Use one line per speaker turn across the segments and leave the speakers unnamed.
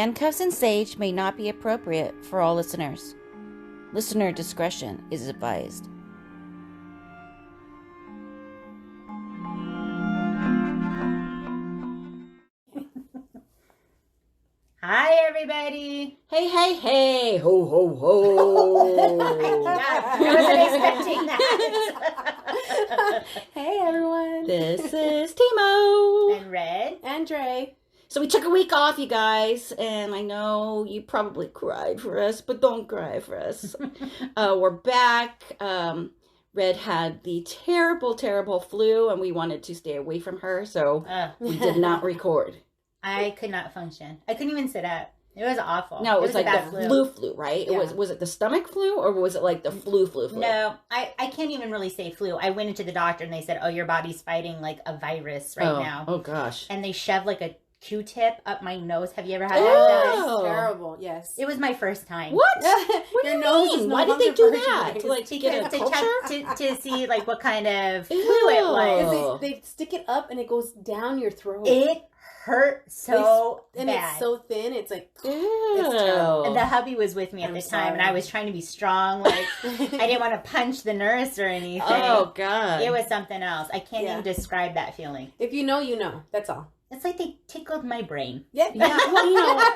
Handcuffs and sage may not be appropriate for all listeners. Listener discretion is advised.
Hi, everybody.
Hey, hey, hey. Ho, ho, ho.
I wasn't expecting that.
Hey, everyone.
This is Timo.
And Red.
And Dre.
So we took a week off, you guys, and I know you probably cried for us, but don't cry for us. We're back. Red had the terrible, terrible flu, and we wanted to stay away from her, so we did not record.
I could not function. I couldn't even sit up. It was awful.
No, it was like the flu, right?
Yeah.
Was it the stomach flu, or was it like the flu?
No, I can't even really say flu. I went into the doctor, and they said, oh, your body's fighting like a virus right now.
Oh, gosh.
And they shoved like a Q-tip up my nose. Have you ever had that
Oh.
done?
It's terrible, yes.
It was my first time.
What? What do
Your
you
nose
mean?
is no
Why did
longer
they do
virgin.
that? To like get a
To
culture?
check to see like what kind of flu it was.
Ew.
They stick it up and it goes down your throat.
It hurt so
and
bad.
it's so thin, it's like,
Ew.
it's terrible.
And the hubby was with me at the time, and I was trying to be strong. Like, I didn't want to punch the nurse or anything.
Oh, God.
It was something else. I can't even describe that feeling.
If you know, you know. That's all.
It's like they tickled my brain.
Yeah.
Yeah, well, you know,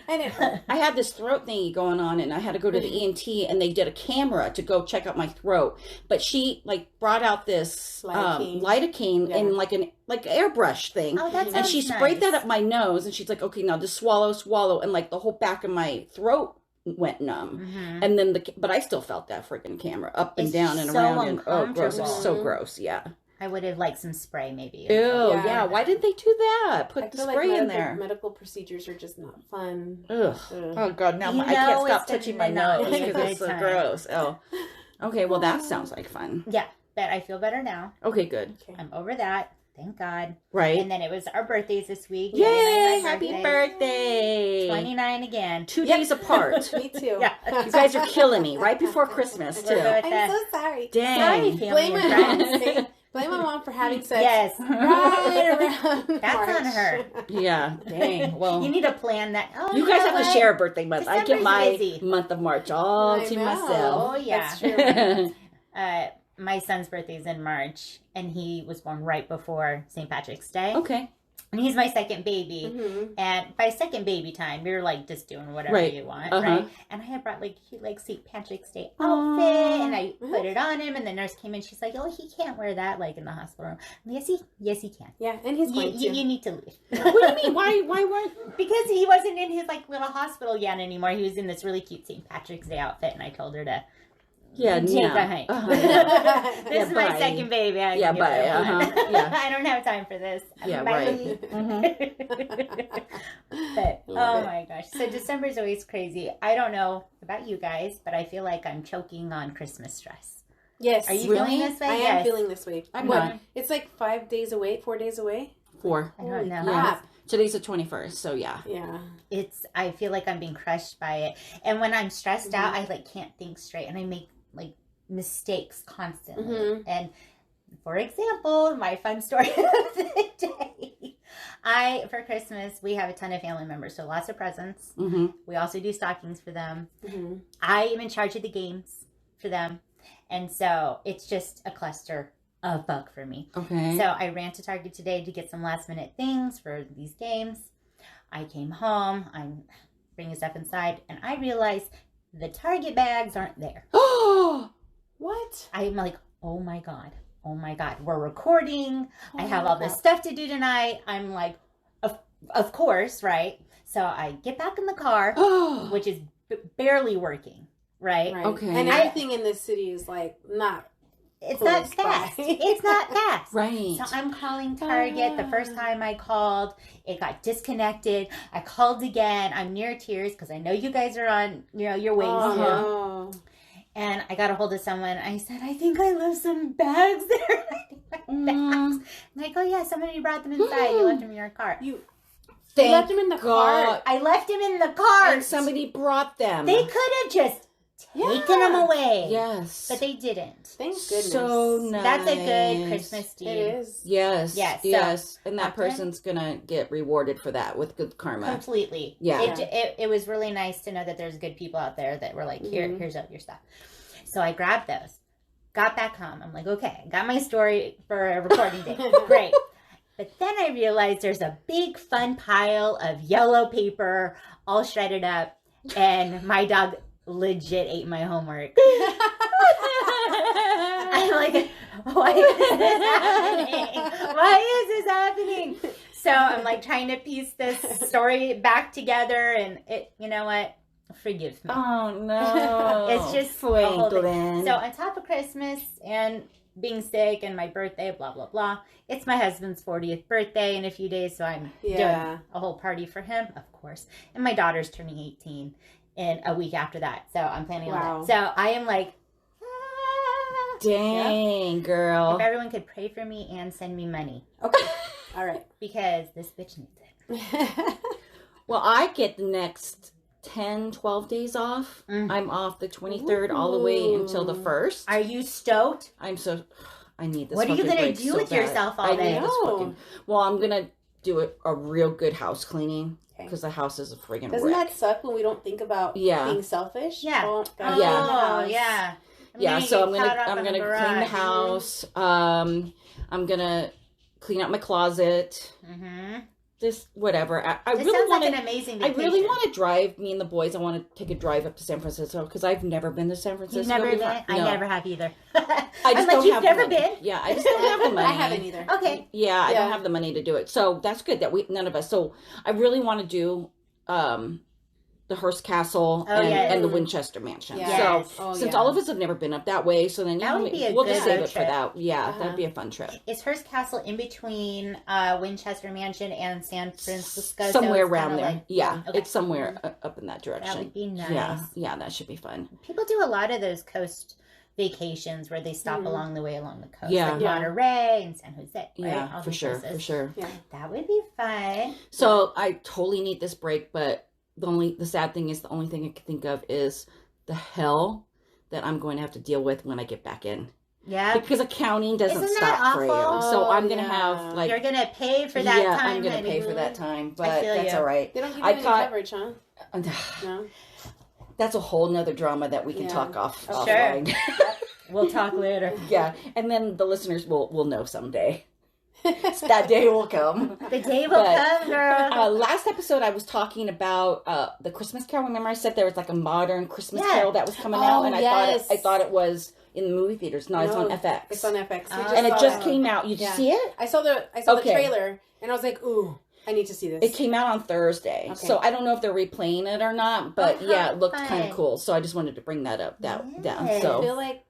And it hurt.
I had this throat thingy going on, and I had to go to the ENT, and they did a camera to go check out my throat. But she like brought out this lidocaine in like an airbrush thing,
Oh, that
and she
sounds
sprayed
nice.
that up my nose, and she's like, "Okay, now just swallow," and like the whole back of my throat went numb, and then but I still felt that freaking camera up and
It's
down and
so
around, and oh, gross! It was
uncomfortable.
so gross. Yeah.
I would have liked some spray, maybe.
Ew.
Yeah.
Yeah. Why didn't they do that? Put
I
the
feel
spray
like
in there.
medical procedures are just not fun.
Ugh. Oh God! Now I can't stop touching my nose because it's so gross. Oh. Okay. Well, that sounds like fun.
Yeah, but I feel better now.
Okay. Good.
I'm over that. Thank God.
Right.
And then it was our birthdays this week.
Yay!
My
Happy
birthday.
birthday!
29 again.
2 days apart.
Me too.
Yeah.
You guys are killing me. Right before Christmas too.
We're good.
I'm so sorry.
Dang.
Sorry, family
Blame
and
my
friends.
mom. Blame my mom for having sex.
Yes.
Right around
That's
March.
on her.
Yeah. Dang. Well.
You need to plan that. Oh,
You guys
know
have to
what?
share a birthday month. I get
December's
my
busy.
month of March all
I
to
know.
myself.
Oh, yeah.
That's true.
My son's birthday is in March, and he was born right before St. Patrick's Day.
Okay.
And he's my second baby.
Mm-hmm.
And by second baby time, we were like just doing whatever
Right.
you want,
Uh-huh.
right? And I had brought like cute like St. Patrick's Day outfit, and I put it on him. And the nurse came in, she's like, "Oh, he can't wear that like in the hospital room." And yes, he can.
Yeah, and he's going to.
You need to leave.
What do you mean? Why weren't?
Because he wasn't in his like little hospital yet anymore. He was in this really cute St. Patrick's Day outfit, and I told her to
Yeah.
take
No.
a hike.
Uh-huh.
This is my
bye.
second baby. I
Yeah,
can give
bye.
her one.
Uh-huh. Yeah.
I don't have time for this.
Yeah,
Bye.
right.
But
Love it.
my gosh, so December is always crazy. I don't know about you guys, but I feel like I'm choking on Christmas stress.
Yes.
Are you
Really?
feeling this way?
I am
Yes.
feeling this way.
I'm
What?
not.
It's like 5 days away, 4 days away.
4.
I don't
Holy
know.
crap.
Today's the 21st, so yeah.
Yeah.
I feel like I'm being crushed by it, and when I'm stressed out, I like can't think straight, and I make like mistakes constantly.
Mhm.
And for example, my fun story of the day. For Christmas, we have a ton of family members, so lots of presents.
Mm-hmm.
We also do stockings for them.
Mm-hmm.
I am in charge of the games for them. And so it's just a cluster of bug for me.
Okay.
So I ran to Target today to get some last minute things for these games. I came home, I'm bringing stuff inside, and I realized the Target bags aren't there.
Oh.
What?
I'm like, oh my God. We're recording. I have all this
crap.
stuff to do tonight. I'm like, of course, right? So I get back in the car,
Oh.
which is barely working, right?
Right.
Okay.
And everything in this city is like not.
It's
Close
not
by.
fast. It's not fast.
Right.
So I'm calling Target. The first time I called, it got disconnected. I called again. I'm near tears because I know you guys are on, your ways too.
Oh.
And I got a hold of someone. I said, I think I left some bags there. Bags. And I go, yeah, somebody brought them inside. You left them in your car.
You
Thank
left him in the
God.
car.
I left them in the car.
And somebody brought them.
They could have just taken them away.
Yes.
But they didn't.
Thank goodness.
So nice.
That's a good Christmas deed.
It is.
Yes.
Yes, so
Yes. And that
Pumpkin?
person's going to get rewarded for that with good karma.
Completely.
Yeah.
It was really nice to know that there's good people out there that were like, here's all your stuff. So I grabbed those. Got back home. I'm like, okay, I got my story for a recording day. Great. But then I realized there's a big fun pile of yellow paper all shredded up, and my dog legit ate my homework. I'm like, why is this happening? Why is this happening? So I'm like trying to piece this story back together, and it, you know what? Forgive me.
Oh, no.
It's just a whole thing.
Franklin.
So on top of Christmas and being sick and my birthday, blah, blah, blah. It's my husband's 40th birthday in a few days, so I'm doing a whole party for him, of course. And my daughter's turning 18 in a week after that, so I'm planning on that. So I am like,
dang, girl.
If everyone could pray for me and send me money.
Okay. All right.
Because this bitch needs it.
Well, I get the next 10, 12 days off. I'm off the 23rd all the way until the 1st.
Are you stoked?
I need this.
What are you going to do with
bad.
yourself all day?
Well, I'm going to do a real good house cleaning because the house is a friggin'
Doesn't
wreck.
that suck when we don't think about being selfish?
Yeah.
Oh,
yeah.
So I'm gonna clean the house. I'm gonna clean out my closet. Just whatever. I
This
really
sounds
want
like an amazing vacation.
I really want to drive. Me and the boys. I want to take a drive up to San Francisco because I've never been to San Francisco.
You've never been?
No.
I never have either.
I just don't
you've
have
never
the money.
been?
Yeah, I just don't have the money.
I haven't either.
Okay.
Yeah, I don't have the money to do it. So that's good that none of us. So I really want to do the Hearst Castle and the Winchester Mansion.
Yes.
So since all of us have never been up that way, so then we'll just save it for that. Yeah, that'd be a fun trip.
Is Hearst Castle in between Winchester Mansion and San Francisco?
Somewhere
so
around there. It's somewhere
Mm-hmm.
up in that direction.
That would be nice.
Yeah, that should be fun.
People do a lot of those coast vacations where they stop along the way along the coast.
Yeah.
Like Monterey and San Jose. Right?
Yeah,
All
for
these
sure,
places.
for sure.
Yeah.
That would be fun.
So I totally need this break, but the sad thing is the only thing I can think of is the hell that I'm going to have to deal with when I get back in.
Yeah.
Because accounting doesn't
Isn't that
stop for you.
awful?
So I'm going to have like...
You're going to pay for that time.
I'm going to pay for that time, but that's all right.
They don't give you any coverage, huh? No.
That's a whole nother drama that we can talk offline.
Sure. We'll talk later.
Yeah. And then the listeners will know someday. That day will come.
The day will come, girl.
Last episode, I was talking about the Christmas Carol. Remember, I said there was like a modern Christmas Carol that was coming out, and I thought it was in the movie theaters. No, it's on FX.
It's on FX.
And it just came out. You see it?
I saw the trailer, and I was like, ooh, I need to see this.
It came out on Thursday, so I don't know if they're replaying it or not. But yeah, it looked kind of cool. So I just wanted to bring that up. Down. So
I feel like.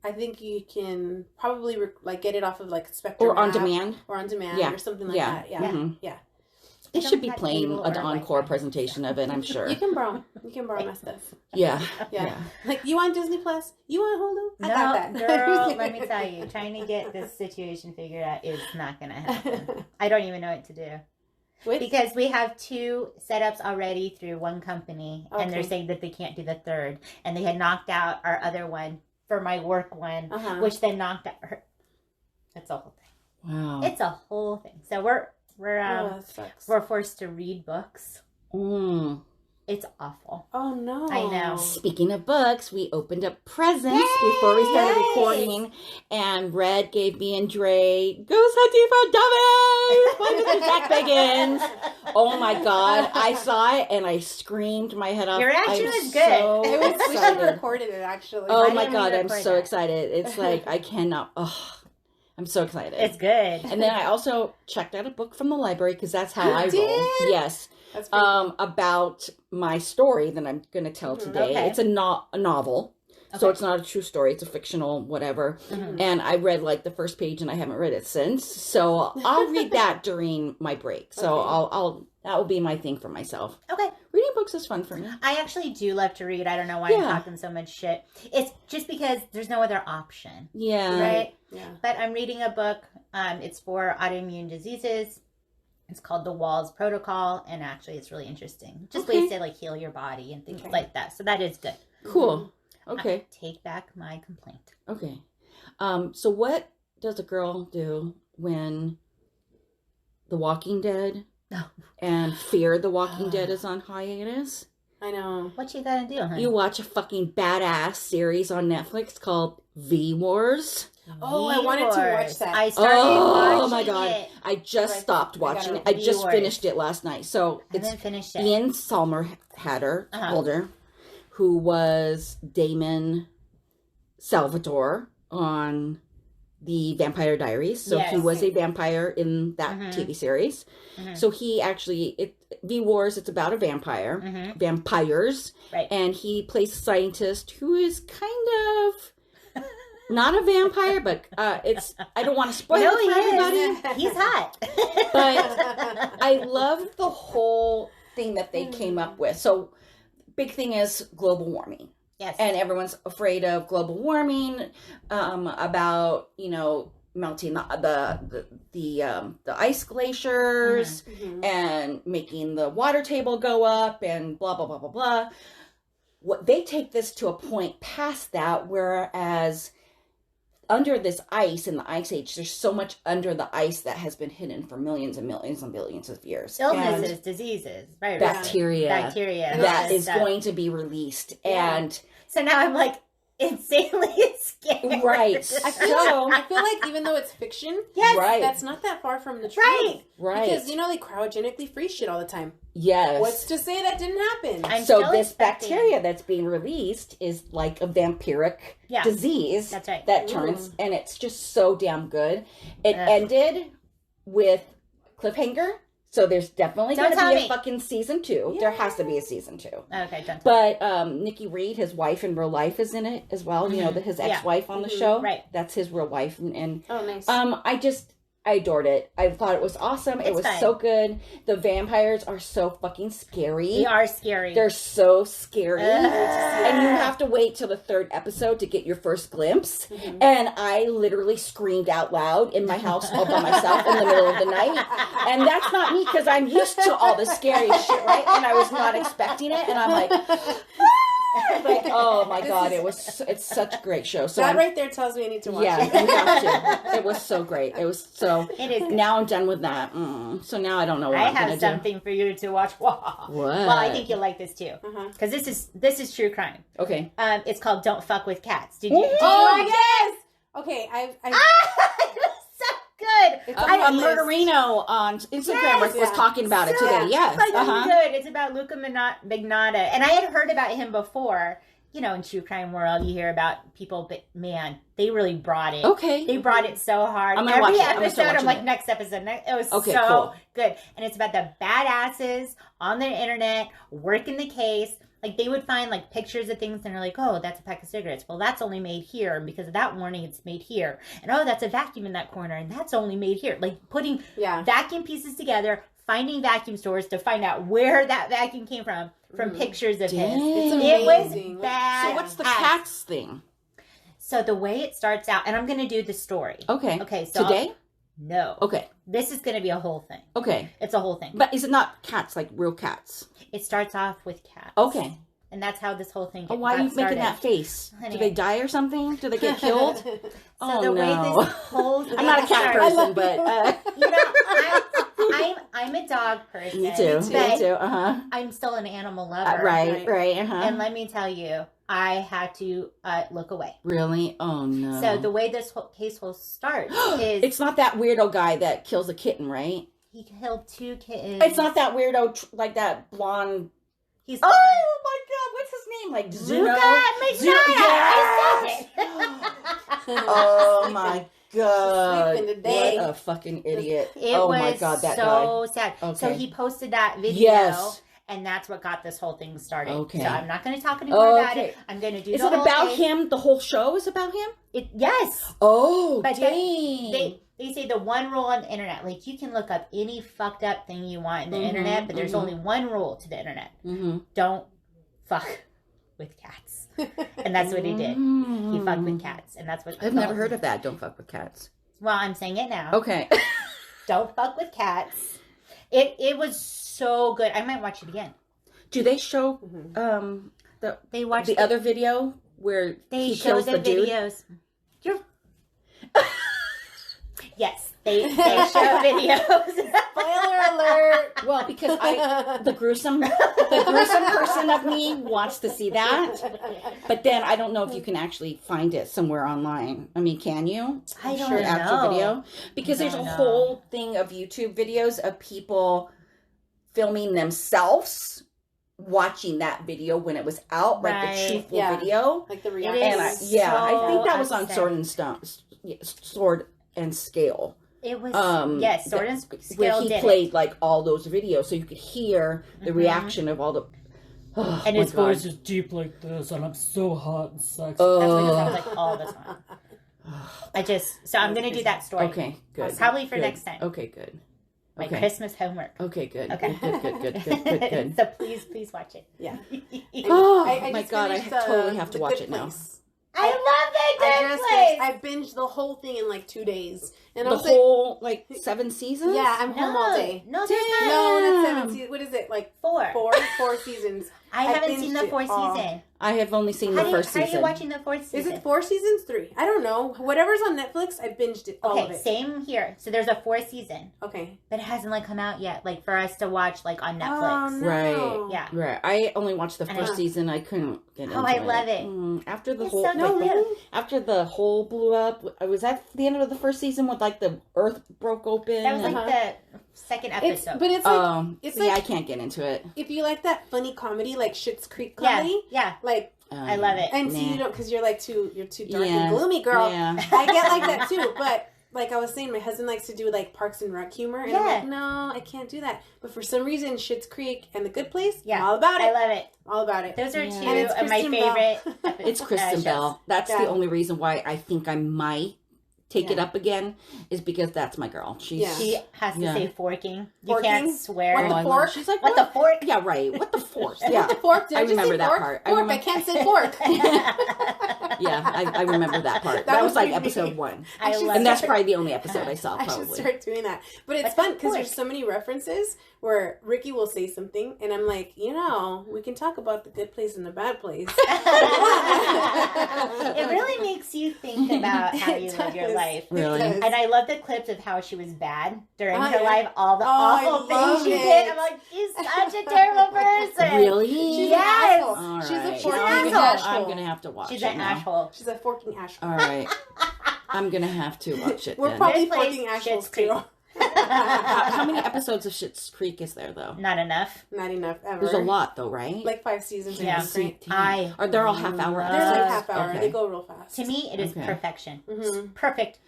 I think you can probably get it off of Spectrum
or on demand,
or something like that. Yeah, yeah.
They should be playing an encore presentation of it. I'm sure
you can borrow my stuff.
Yeah.
Like, you want Disney Plus? You want Hulu? I got that,
girl. Let me tell you, trying to get this situation figured out is not going to happen. I don't even know what to do. Because we have 2 setups already through one company, and they're saying that they can't do the third, and they had knocked out our other one. For my work one, which then knocked out her. That's a whole thing.
Wow.
It's a whole thing. So we're forced to read books. It's awful.
Oh no.
I know.
Speaking of books, we opened up presents before we started recording, and Red gave me and Dre Ghost Hunting for Dummies by Mr. Zach Biggins. Oh my God. I saw it and I screamed my head off.
Your reaction was good.
So
we should have recorded it actually.
Oh my God, I'm so excited. It's like I cannot I'm so excited.
It's good.
And then I also checked out a book from the library because that's how I roll. Yes.
That's cool.
About my story that I'm going to tell today.
Okay.
It's a novel. So it's not a true story. It's a fictional whatever. And I read the first page and I haven't read it since. So I'll read that during my break. So that will be my thing for myself.
Okay.
Reading books is fun for me.
I actually do love to read. I don't know why I'm talking so much shit. It's just because there's no other option.
Yeah.
Right?
Yeah.
But I'm reading a book. It's for autoimmune diseases. It's called The Walls Protocol, and actually it's really interesting. Just ways to heal your body and things like that. So that is good.
Cool. Okay.
I take back my complaint.
Okay. So what does a girl do when The Walking Dead and Fear the Walking Dead is on hiatus?
I know.
What you gotta do, honey?
You watch a fucking badass series on Netflix called V Wars.
Oh, I wanted to watch that.
I started watching
Oh my god.
it.
I just
Right.
stopped watching it. I just
V-Wars.
finished it last night. So
I
it's
haven't finished it.
Ian Somerhalder,
Uh-huh.
older, who was Damon Salvatore on the Vampire Diaries. So he
Yes.
was a vampire in that
Mhm.
TV series.
Mhm.
So he actually, V Wars, it's about a vampire, vampires.
Right.
And he plays a scientist who is kind of not a vampire, but it's, I don't want to spoil
No,
it for everybody.
He's hot.
But I love the whole thing that they came up with. So big thing is global warming.
Yes.
And everyone's afraid of global warming, about, melting the ice glaciers and making the water table go up and blah, blah, blah, blah, blah. What they take this to a point past that, whereas under this ice in the ice age, there's so much under the ice that has been hidden for millions and millions and billions of years.
Illnesses, diseases, right?
Bacteria.
Bacteria.
That is
stuff.
going to be released.
Yeah.
And
So now I'm like insanely scared.
right.
I feel like even though it's fiction,
Yes.
Right.
that's not that far from the truth.
Right.
Right.
Because, they cryogenically freeze shit all the time.
Yes.
What's to say that didn't happen?
I'm
So
still
this
expecting-
bacteria that's being released is like a vampiric
Yeah.
disease.
That's right.
That turns, and it's just so damn good. It ended with cliffhanger. So there's definitely
Don't
going to
tell
be
me.
a fucking season 2. There has to be a season 2.
Okay, don't.
But Nikki Reed, his wife in real life, is in it as well. His ex-wife on the show.
Right.
That's his real wife. And
Oh, nice.
I adored it. I thought it was awesome. It was
fun.
so good. The vampires are so fucking scary.
They are scary.
They're so scary. And you have to wait till the 3rd episode to get your first glimpse. And I literally screamed out loud in my house all by myself in the middle of the night. And that's not me because I'm used to all the scary shit, right? And I was not expecting it. And I'm like, oh my God, it's such a great show. So
that right there tells me I need to watch
yeah,
it.
you have to. It was so great. It was so.
It is.
Now I'm done with that. So now I don't know what
I
I'm gonna
have something for you to watch. What? Well, I think you'll like this too, because this is true crime.
do. Okay.
It's called "Don't Fuck with Cats." Did you?
Oh, yes! Okay,
It was so good.
It's on my list.
Murderino on Instagram was
yeah.
talking about it today. Yes.
Fucking good. It's about Luca Magnotta, and I had heard about him before. In true crime world, you hear about people, but man, they really brought it.
Okay.
They brought it so hard.
I'm gonna watch
Every
it. I'm gonna start
episode, I'm
watching
like,
it.
next episode. It was
Okay,
so
cool.
good. And it's about the badasses on the internet working the case. Like, they would find, like, pictures of things, and they're like, oh, that's a pack of cigarettes. Well, that's only made here, and because of that warning, it's made here. And, oh, that's a vacuum in that corner, and that's only made here. Like, putting vacuum pieces together, finding vacuum stores to find out where that vacuum came from pictures of his.
Dang.
It was
amazing.
bad.
So what's the cats thing?
So the way it starts out, and I'm going to do the story.
Okay.
Okay, so
Today?
No.
Okay.
This is going to be a whole thing.
Okay.
It's a whole thing.
But is it not cats, like real cats?
It starts off with cats.
Okay.
And that's how this whole thing
Oh, why are you
got started.
making that face?
Honey.
Do they die or something? Do they get killed?
So the way this whole thing
I'm not a cat
started-
person, but
I'm a dog person.
me too.
but
Me too. Uh-huh.
I'm still an animal lover.
Right. Uh-huh.
And let me tell you, I had to look away.
Really? Oh no.
So the way this whole case will start is
it's not that weirdo guy that kills a kitten, right?
he killed 2 kittens.
It's not that weirdo like that blonde.
He's
Oh my God! What's his name? Like Zuno?
Luca
Yes!
Magnotta.
Oh my God!
Sleeping today.
What a fucking idiot!
It
Oh
was
my God, that
so
guy.
sad.
Okay.
So he posted that video.
Yes.
And that's what got this whole thing started.
Okay.
So I'm not going to talk anymore about
Okay.
it. I'm going to do
Is
the
it
whole
about
case.
him? The whole show is about him?
Yes.
Oh,
But
dang!
they say the one rule on the internet, like you can look up any fucked up thing you want in the internet, but there's only one rule to the internet. Don't fuck with cats. And that's what he did. He fucked with cats. And that's what
I've never heard of that. Don't fuck with cats.
Well, I'm saying it now.
Okay.
Don't fuck with cats. It was so good. I might watch it again.
Do they show
They watch
the other video where
They
he
show
kills
the
the dude?
videos. Yes, they show videos.
Spoiler alert.
Well, because the gruesome person of me wants to see that, but then I don't know if you can actually find it somewhere online. I mean, can you?
I don't
The actual
know.
video? Because there's a
don't know.
whole thing of YouTube videos of people filming themselves watching that video when it was out, like
Right.
the truthful
Yeah.
video.
Like the
It
reaction.
And I think that was on
upsetting.
Sword and Scale.
It was
Where
Sword and Scale
he
did
played like all those videos, so you could hear the
Mhm.
reaction of all the. Oh,
And
my
his
God.
voice
Is deep like this, and I'm so hot and sexy.
That's what it
Ugh.
sounds like all the time. So I'm gonna do that story.
Okay, good.
Probably for
Good.
next time.
Okay, good.
My
Okay.
Christmas homework.
Okay, good.
Okay.
Good.
So please watch it.
Yeah.
Oh
I
my
just
God, I
finished,
totally have to
The
watch
Good
it now.
Place.
I love that good place.
I binged the whole thing in like 2 days. And I
The
was like,
whole like 7 seasons.
yeah, I'm home all day.
No, there's not.
No, not
Damn.
7 seasons. What is it? Like
Four.
four seasons.
I haven't seen the
binged it
fourth
all.
season.
I have only seen the first
How are
season.
you watching the fourth season?
Is it 4 seasons? 3? I don't know. Whatever's on Netflix, I binged it. All of
Okay,
it.
same here. So there's a fourth season,
Okay.
but it hasn't like come out yet, like for us to watch like on Netflix.
Oh, no.
Right.
Yeah.
Right. I only watched the
And
first
I-
season. I couldn't get into it.
I love it.
After the
It's
whole
so
like,
cute.
after the hole blew up, was that the end of the first season with like the earth broke open?
That was like
and-
the second episode.
It's like it's
yeah,
like
I can't get into it.
if you like that funny comedy, like Schitt's Creek comedy,
yeah.
like
I love it.
and so you
Nah.
don't because you're too dark
Yeah.
and gloomy, girl.
Yeah.
I get like that too, but like I was saying, my husband likes to do like Parks and Rec humor, and I'm
Yeah.
like, no, I can't do that. But for some reason, Schitt's Creek and The Good Place,
Yeah.
I'm all about it.
I love it.
All about it.
Those are
Yeah.
two
And it's
of my
Kristen Bell.
favorite.
It's Kristen
shows.
Bell. That's
Yeah.
the only reason why I think I might take it
Yeah.
up again is because that's my girl. She's
Yeah.
She has to
Yeah.
say forking. You
Forking?
can't swear.
What the
I love-
fork?
She's like,
What the fork?
Yeah, right. What the fork? Yeah.
Fork? Did
I
I just
remember
say
that
fork?
part. I
Fork. I
remember-
can't say fork.
Yeah, I remember that part.
That
That was
was
like
me.
episode 1.
I
should
love
And that's
start-
probably the only episode I saw,
I should
probably.
start doing that. But it's
But
fun
of
because there's
course.
so many references where Ricky will say something, and I'm like, we can talk about the good place and the bad place.
It really makes you think about how you
It
live your
does.
life.
Really?
It does.
And I love the clips of how she was bad during
Oh,
her
yeah.
life, all the
I
awful
love
things she
it.
did. I'm like, she's such a terrible person.
Really?
She's
Yes.
an asshole.
All
She's a
right.
forking
She's an
asshole.
I'm gonna have to watch
She's
it
an
now.
asshole.
She's a forking asshole.
All right. I'm gonna have to watch it
We're
then.
probably
Good place,
forking assholes
Schitt's Creek.
too.
How many episodes of Schitt's Creek is there though?
Not enough.
Not enough ever.
There's a lot though, right?
Like 5 seasons. I
Yeah.
think, right?
I
Or they're all half-hour
love-
They're like
episodes?
half hour.
Okay.
They go real fast.
To me, it is
Okay.
perfection.
Mhm.
Perfect.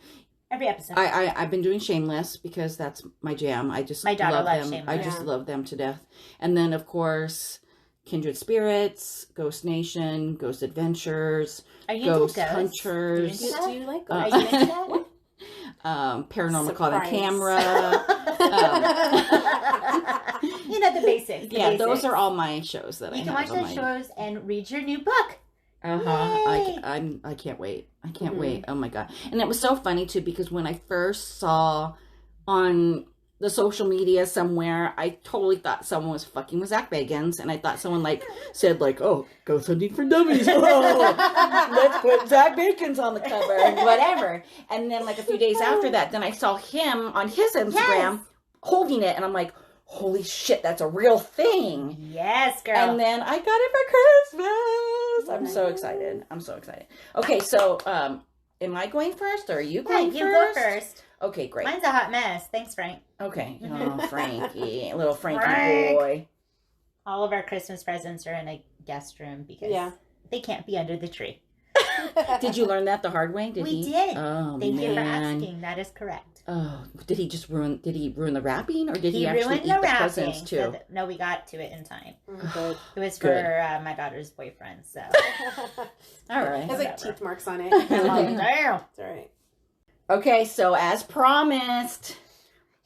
Every episode.
I've been doing Shameless because that's my jam. I just
My daughter
love
loves
them.
Shameless.
I just
Yeah.
love them to death. And then of course, Kindred Spirits, Ghost Nation, Ghost Adventures,
Are you into
Ghost
ghosts?
Hunters.
Do you
Do you like
Are
ghosts?
you into that?
Paranormal Caught on
Surprise.
Camera.
You know, the basics. the
Yeah,
basics.
those are all my shows that I
You
have
can watch
on
those
my...
shows and read your new book.
Uh-huh.
Yay.
I can't wait. I can't
Mhm.
wait. Oh my God. And it was so funny too because when I first saw on the social media somewhere, I totally thought someone was fucking with Zach Bagans, and I thought someone like said like, "Oh, Ghost Hunting for Dummies. Oh, let's put Zach Bagans on the cover and whatever." And then like a few days after that, then I saw him on his Instagram holding it, and I'm like, "Holy shit, that's a real thing!"
Yes, girl.
And then I got it for Christmas. I'm so excited. I'm so excited. Okay, so am I going first or are you
yeah,
going
you
first?
go first.
Okay, great.
Mine's a hot mess. Thanks, Frank.
Okay. Oh, Frankie. Little Frankie
Frank.
boy.
All of our Christmas presents are in a guest room because
Yeah.
they can't be under the tree.
Did you learn that the hard way? Did
We
he?
did.
Oh,
Thank you for
man.
asking. That is correct.
Oh, did he ruin the wrapping or did he,
He
actually
ruined
eat
the
the
wrapping.
presents
so
too?
no, we got to it in time.
Good.
It was for
Good.
my daughter's boyfriend. So
All right.
Has like
Whatever.
teeth marks on it.
I'm like, damn.
It's all right.
Okay, so as promised.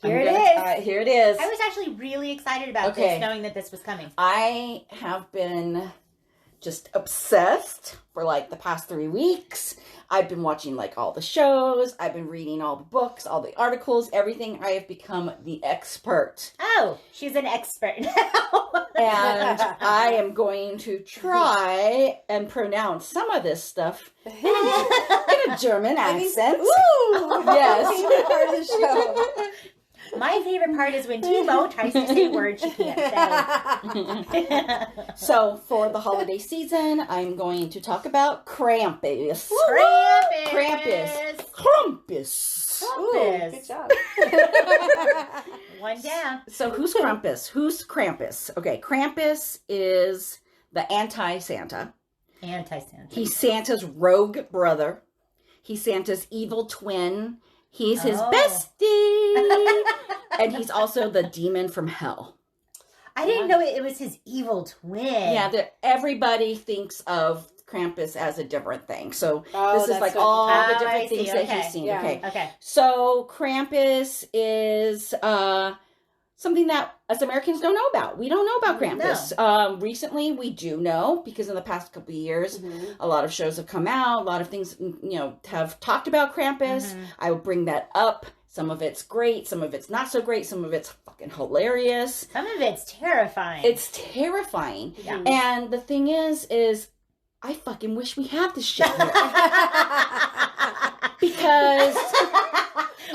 Here
I'm
it
gonna-
is.
Here it is.
I was actually really excited about
Okay.
this, knowing that this was coming.
I have been just obsessed for like the past 3 weeks. I've been watching like all the shows. I've been reading all the books, all the articles, everything. I have become the expert.
Oh, she's an expert now.
And I am going to try and pronounce some of this stuff in a German accent.
Ooh,
Yes.
favorite part of the show.
My favorite part is when Timo tries to say words she can't say.
So for the holiday season, I'm going to talk about Krampus.
Krampus.
Krampus.
Ooh, good job.
One down.
So who's Krampus? Who's Krampus? Okay, Krampus is the anti-Santa.
Anti-Santa.
He's Santa's rogue brother. He's Santa's evil twin. He's his bestie. And he's also the demon from hell.
I didn't know it was his evil twin.
Yeah, everybody thinks of Krampus as a different thing. So this is
that's
like
what-
all the
I
different
see.
things that
Okay.
he's seen.
Yeah.
Okay.
Okay.
So Krampus is something that us Americans don't know about. We don't know about Krampus. Recently, we do know because in the past couple of years, a lot of shows have come out. A lot of things, have talked about Krampus. I will bring that up. Some of it's great. Some of it's not so great. Some of it's fucking hilarious.
Some of it's terrifying.
It's terrifying.
Yeah.
And the thing is I fucking wish we had this shit here. Because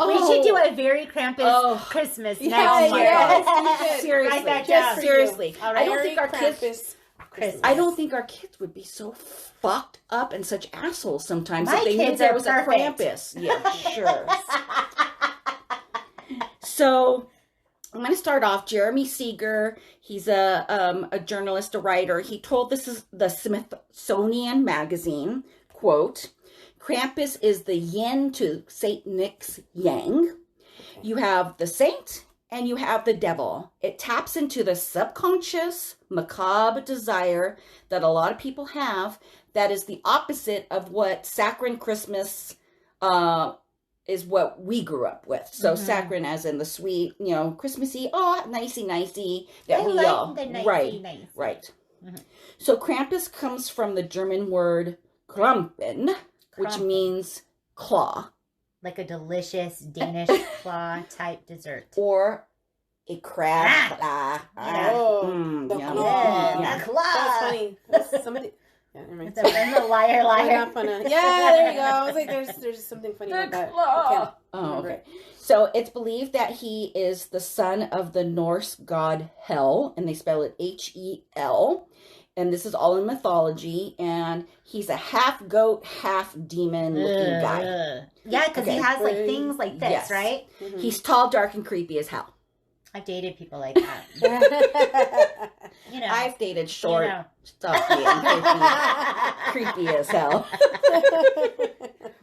we should do a very Krampus Christmas
Yes,
next year.
yes, we should.
seriously,
Write that down.
seriously.
All right.
I don't think our kids.
Krampus.
Christmas.
I don't think our kids would be so fucked up and such assholes sometimes
My
if they knew
kids
there
are
was
perfect.
a Krampus. Yeah, sure. So I'm going to start off. Jeremy Seeger, he's a journalist, a writer. He told this is the Smithsonian Magazine, quote, Krampus is the yin to Saint Nick's yang. You have the saint and you have the devil. It taps into the subconscious, macabre desire that a lot of people have that is the opposite of what saccharine Christmas is what we grew up with. So saccharine as in the sweet, Christmassy, nicey that
I
we
like
all
the nicey
right.
nice.
Right. So Krampus comes from the German word Krampen, which
Krampen.
means claw,
Like a delicious Danish claw type dessert.
or a crab claw.
Oh, the
yum.
claw.
Yeah.
The claw.
That's funny. That's something. Yeah, never mind.
It's a liar, liar.
Yeah, there you go. I was like, there's something funny about that. I can't
Oh,
remember
okay.
it.
So it's believed that he is the son of the Norse god Hel, and they spell it Hel. And this is all in mythology, and he's a half goat, half demon looking guy.
Yeah, because he
Okay.
has like things like this,
Yes.
right?
He's tall, dark, and creepy as hell.
I've dated people like that.
I've dated short,
You know.
stuffy, and creepy as hell.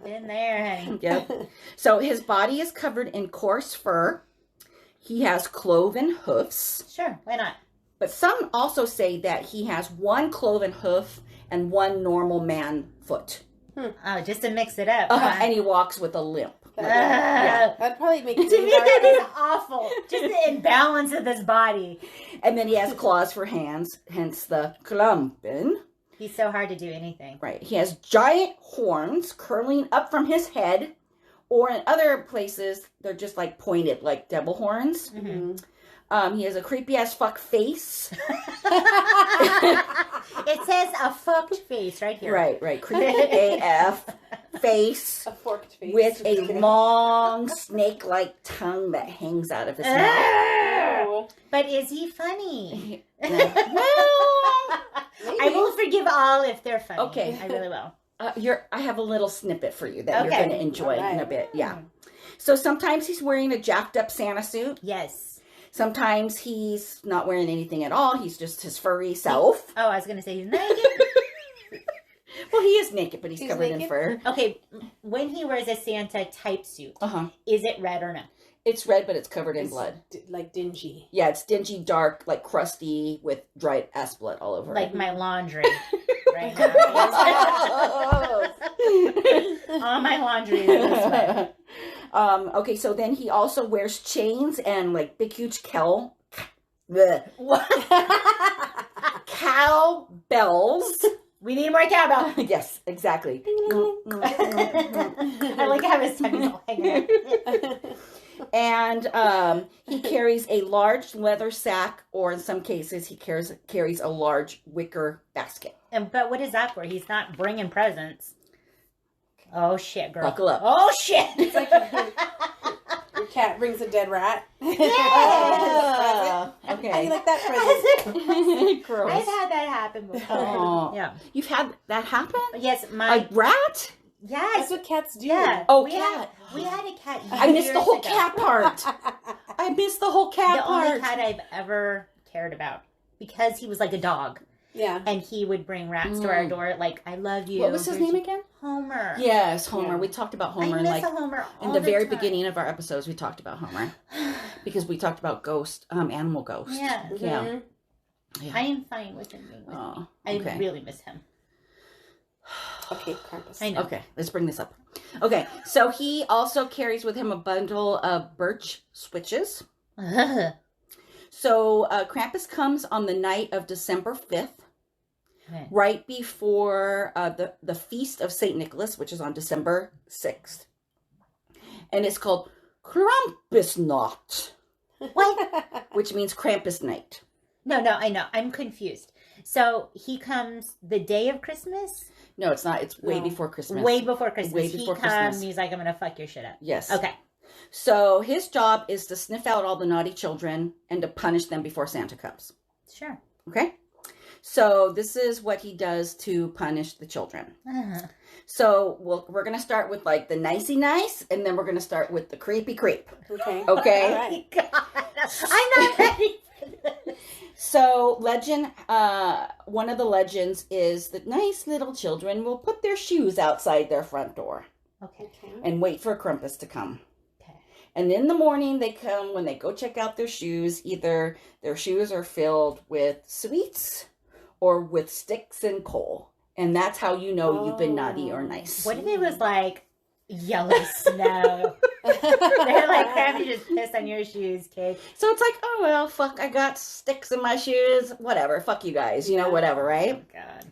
Been there, honey.
Yep. So his body is covered in coarse fur. He has cloven hoofs.
Sure, why not?
But some also say that he has one cloven hoof and one normal man foot.
Oh, just to mix it up. huh?
And he walks with a limp.
Yeah.
That'd probably make
To
it
me, that is awful. Just the imbalance of this body.
And then he has claws for hands, hence the Klampen.
He's so hard to do anything.
Right. He has giant horns curling up from his head, or in other places, they're just like pointed, like devil horns. He has a creepy as fuck face.
It says a fucked face right here.
Right. Creepy AF face.
a forked face.
With a long snake-like tongue that hangs out of his mouth.
Oh.
But is he funny?
Well,
I will forgive all if they're funny.
Okay.
I really will.
I have a little snippet for you that you're
Okay.
going to enjoy in a
Alright.
bit. Yeah. So sometimes he's wearing a jacked up Santa suit.
Yes.
Sometimes he's not wearing anything at all. He's just his furry self.
Oh, I was going to say he's naked.
Well, he is naked, but he's covered in
naked?
fur.
Okay, when he wears a Santa type suit, is it red or no?
It's red, but it's covered in
It's
blood.
like dingy.
Yeah, it's dingy, dark, like crusty, with dried ass blood all over
Like
it.
my laundry right now. All my laundry is this way.
Okay, so then he also wears chains and like big, huge cowbells.
We need more cowbell.
Yes, exactly.
I like how his tongue's all hanging out.
And he carries a large leather sack, or in some cases, he carries a large wicker basket.
But what is that for? He's not bringing presents. Oh, shit, girl.
Buckle up.
Oh, shit.
It's like your cat brings a dead rat.
Yeah. Okay.
How do you like that present?
Gross.
I've had that happen before.
Oh.
Yeah.
You've had that happen?
Yes,
A rat?
Yes.
That's what cats do.
Yeah.
Oh,
we
cat.
we had a cat.
I missed the
years
whole
ago.
cat part. I missed the whole cat
The
part.
only cat I've ever cared about, because he was like a dog,
Yeah.
and he would bring rats to our door. Like, I love you.
What was his name again?
Homer.
Yes, Homer.
Yeah.
We talked about
I
Homer
miss
in
a Homer
in
all
the very
time.
beginning of our episodes. We talked about Homer because we talked about animal ghost.
Yeah.
Yeah.
Mhm.
Yeah.
I am fine with him being with me.
Oh,
I
okay.
really miss him.
Okay, Krampus.
I know.
Okay, let's bring this up. Okay, so he also carries with him a bundle of birch switches. So Krampus comes on the night of December 5th,
Okay.
right before the feast of St. Nicholas, which is on December 6th. And it's called Krampusnacht,
What?
which means Krampus night.
No, I know. I'm confused. So he comes the day of Christmas?
No, it's not. It's way
No.
before Christmas.
Way before Christmas.
Way before
he comes
Christmas.
and he's like, I'm going to fuck your shit up.
Yes.
Okay.
So his job is to sniff out all the naughty children and to punish them before Santa comes.
Sure.
Okay? So this is what he does to punish the children.
Uh-huh.
So we're going to start with like the nicey nice, and then we're going to start with the creepy creep.
Okay.
Okay?
All right.
God, I'm not ready for this.
So one of the legends is that nice little children will put their shoes outside their front door
Okay.
Okay.
and wait for Krampus to come.
Okay.
And in the morning they come, when they go check out their shoes, either their shoes are filled with sweets or with sticks and coal. And that's how you know you've been naughty or nice.
What if it was like yellow snow? They're like, Krampus just pissed on your shoes, kid.
So it's like, oh, well, fuck, I got sticks in my shoes. Whatever. Fuck you guys. You know, whatever, right?
Oh, God.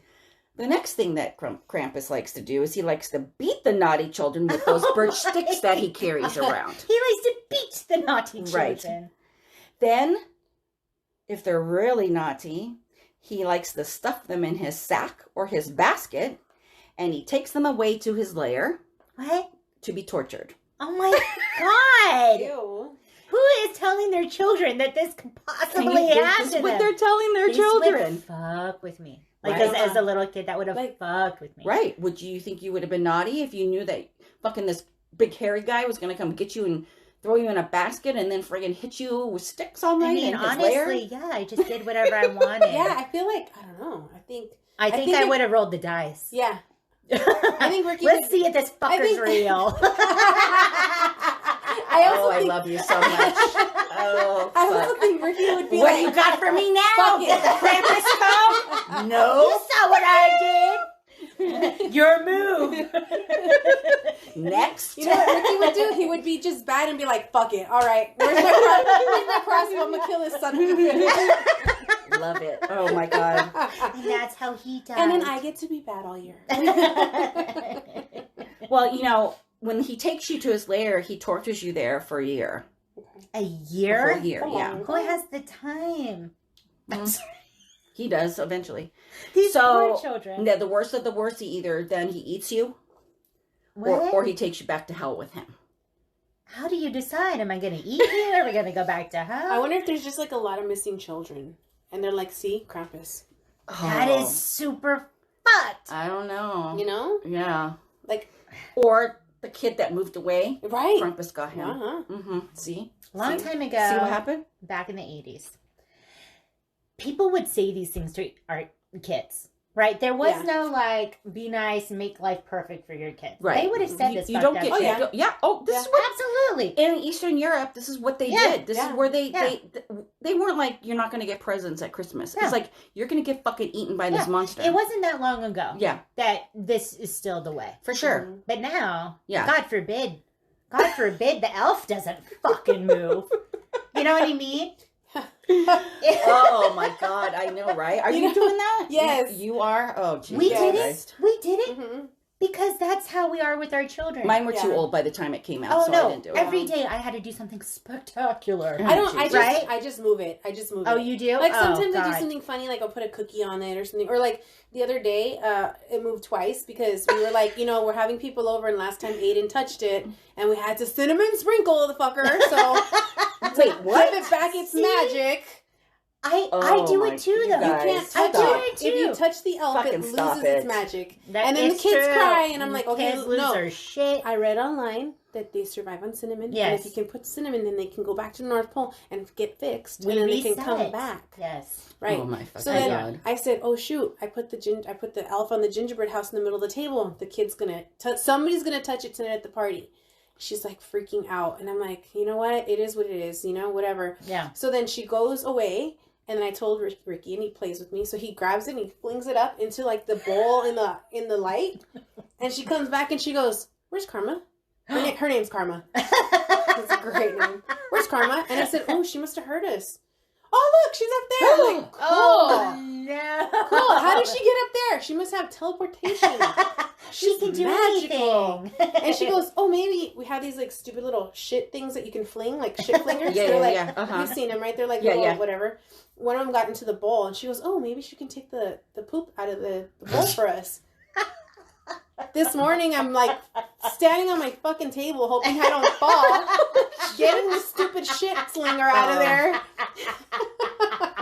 The next thing that Krampus likes to do is he likes to beat the naughty children with those birch sticks that he carries around.
He likes to beat the naughty
Right.
children.
Then, if they're really naughty, he likes to stuff them in his sack or his basket, and he takes them away to his lair
What?
to be tortured.
Oh my God.
Ew.
Who is telling their children that this could possibly
This
happen
is
to
what
them?
they're telling their
This
children.
would fuck with me. Like,
Right.
as a little kid, that would have
Like-
fucked with me.
Right. Would you think you would have been naughty if you knew that fucking this big hairy guy was going to come get you and throw you in a basket and then friggin' hit you with sticks all night
I mean,
in his lair?
honestly, yeah, I just did whatever I wanted.
Yeah, I feel like, I don't know.
I think
think
I
it-
would have rolled the dice.
Yeah. I think Ricky
Let's
would-
see if this fucker's
think-
real.
I also
I
think,
love you so much. Oh,
I
fuck.
also think Ricky would be
What
like,
do you got for me now?
Fuck it.
Krampus come?
You
No.
saw what I did. Your move.
Next.
You know what Ricky would do? He would be just bad and be like, fuck it. All right. Where's my crossbow? I'm going to kill this son of a bitch.
Love it. Oh my god.
And that's how he died.
And then I get to be bad all year.
Well, you know, when he takes you to his lair, he tortures you there for a year.
A
A
year?
whole year,
Come
yeah.
on.
Who has the time?
He does eventually.
These
So,
poor children.
The worst of the worst, either then he eats you
What?
or he takes you back to hell with him.
How do you decide? Am I going to eat you? Are we going to go back to hell?
I wonder if there's just like a lot of missing children. And they're like, see, Krampus.
That
Oh,
is super fucked.
I don't know.
You know?
Yeah.
Like,
Or the kid that moved away.
right.
Krampus got him.
Uh-huh.
Mm-hmm. See?
Long
See?
time ago,
See what happened?
back in the 80s, people would say these things to our kids, right? There was
Yeah.
no like, be nice, make life perfect for your kids.
Right.
They would have said this.
You don't
fucked
get.
up
Oh, yeah.
shit.
you don't- yeah. Oh, this
Yeah.
is what.
Absolutely.
In Eastern Europe, this is what they
Yeah,
did. This
yeah,
is where they
yeah.
they weren't like, you're not going to get presents at Christmas.
No.
It's like, you're going to get fucking eaten by this
Yeah.
monster.
It wasn't that long ago
Yeah,
that this is still the way.
for sure.
But now,
Yeah.
God forbid the elf doesn't fucking move. You know what I mean?
Oh my god, I know, right? Are you doing that?
Yes.
You are? Oh, Jesus
We did it.
Christ.
We did it.
Mm-hmm.
Because that's how we are with our children.
Mine were too old by the time it came out, so I didn't do it.
Every day I had to do something spectacular.
I just move it.
Oh, you do?
Like sometimes I do something funny, like I'll put a cookie on it or something. Or like the other day, it moved twice because we were like, we're having people over, and last time Aiden touched it, and we had to cinnamon sprinkle the fucker. So
wait, what?
Give it back its magic.
I do it too, though.
You can't touch it. If you touch the elf, it loses its magic. And then the kids cry, and I'm like, okay, no.
Shit.
I read online that they survive on cinnamon.
Yes.
And if you can put cinnamon, then they can go back to the North Pole and get fixed. And then they can come back.
Yes.
Right.
Oh my fucking
God. I said, oh shoot, I put the elf on the gingerbread house in the middle of the table. The kid's somebody's gonna touch it tonight at the party. She's like freaking out. And I'm like, you know what? It is what it is, whatever.
Yeah. So
then she goes away. And then I told Ricky, and he plays with me. So he grabs it and he flings it up into like the bowl in the light. And she comes back and she goes, "Where's Karma?" Her name's Karma. That's a great name. "Where's Karma?" And I said, "Oh, she must have heard us." "Oh, look, she's up there." I'm like, cool.
Oh no!
Cool. How did she get up there? She must have teleportation.
She can do
magical.
anything.
And she goes, "Oh, maybe we have these like stupid little shit things that you can fling, like shit flingers." You've seen them, right? They're like little whatever. One of them got into the bowl, and she goes, "Oh, maybe she can take the poop out of the bowl for us." This morning, I'm like standing on my fucking table, hoping I don't fall, getting the stupid shit slinger out of there.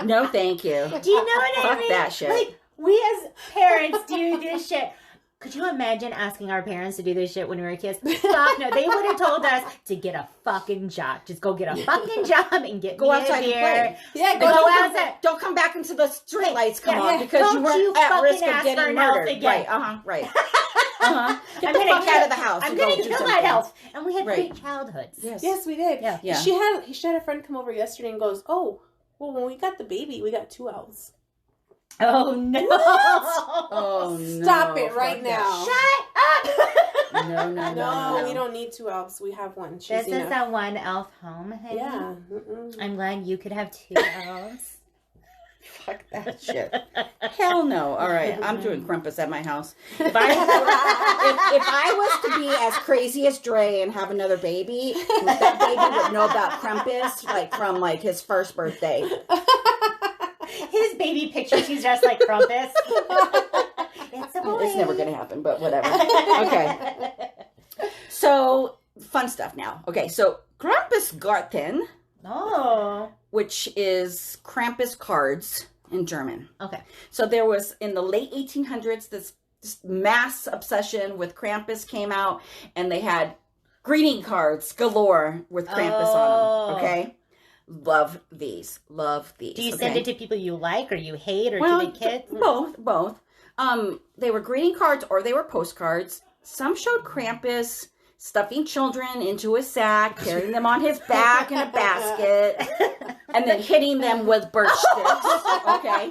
No, thank you.
Do you know what I
Fuck
mean?
that shit.
Like, we as parents do this shit. Could you imagine asking our parents to do this shit when we were kids? Fuck no, they would have told us to get a fucking job. Just go get a fucking job and
go outside and play.
Yeah,
go outside. Don't come back until the street lights come on because you weren't at risk of getting murdered. Right, right. Get the fuck out of the house.
I'm going to kill that elf. And we had great childhoods.
Yes, we did.
Yeah.
She had a friend come over yesterday and goes, "Oh, well, when we got the baby, we got 2 elves."
Oh no!
Oh no!
Stop it right now!
Shut up!
No, we don't need 2 elves. We have one.
This is a 1 elf home, honey.
Yeah.
I'm glad you could have 2 elves.
Fuck that shit. Hell no. All right, I'm doing Krampus at my house. If I was to be as crazy as Dre and have another baby, that baby would know about Krampus from his first birthday.
His baby pictures, he's dressed like Krampus. It's a boy.
It's never going to happen, but whatever. Okay. So, fun stuff now. Okay, so Krampusgarten, which is Krampus cards in German.
Okay.
So there was, in the late 1800s, this mass obsession with Krampus came out, and they had greeting cards galore with Krampus on them, okay? Love these. Do you send it
to people you like or you hate or to the kids?
Both. They were greeting cards or they were postcards. Some showed Krampus stuffing children into a sack, carrying them on his back in a basket, and then hitting them with birch sticks. Okay.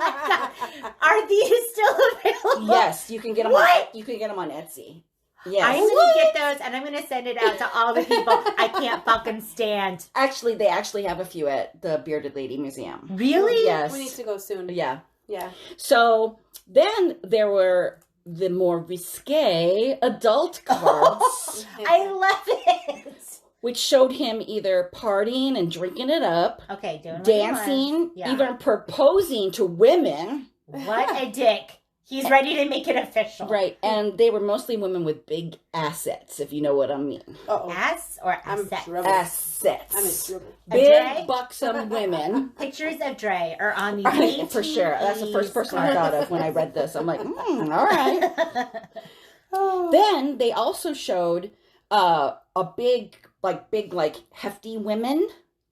Are these still available?
Yes, you can get them. You can get them on Etsy. Yes.
I'm going to get those and I'm going to send it out to all the people I can't fucking stand.
Actually, they have a few at the Bearded Lady Museum.
Really?
Yes.
We need to go soon.
Yeah.
Yeah.
So then there were the more risque adult cards.
I love it.
Which showed him either partying and drinking it up.
Okay, doing
dancing, even proposing to women.
What a dick. He's ready to make it official.
Right, and they were mostly women with big assets, if you know what I mean.
Ass or assets?
Assets.
I'm in trouble.
Big, buxom women.
Pictures of Dre are on the
For sure. That's the first person I thought of when I read this. I'm like, all right. Then they also showed a big, hefty women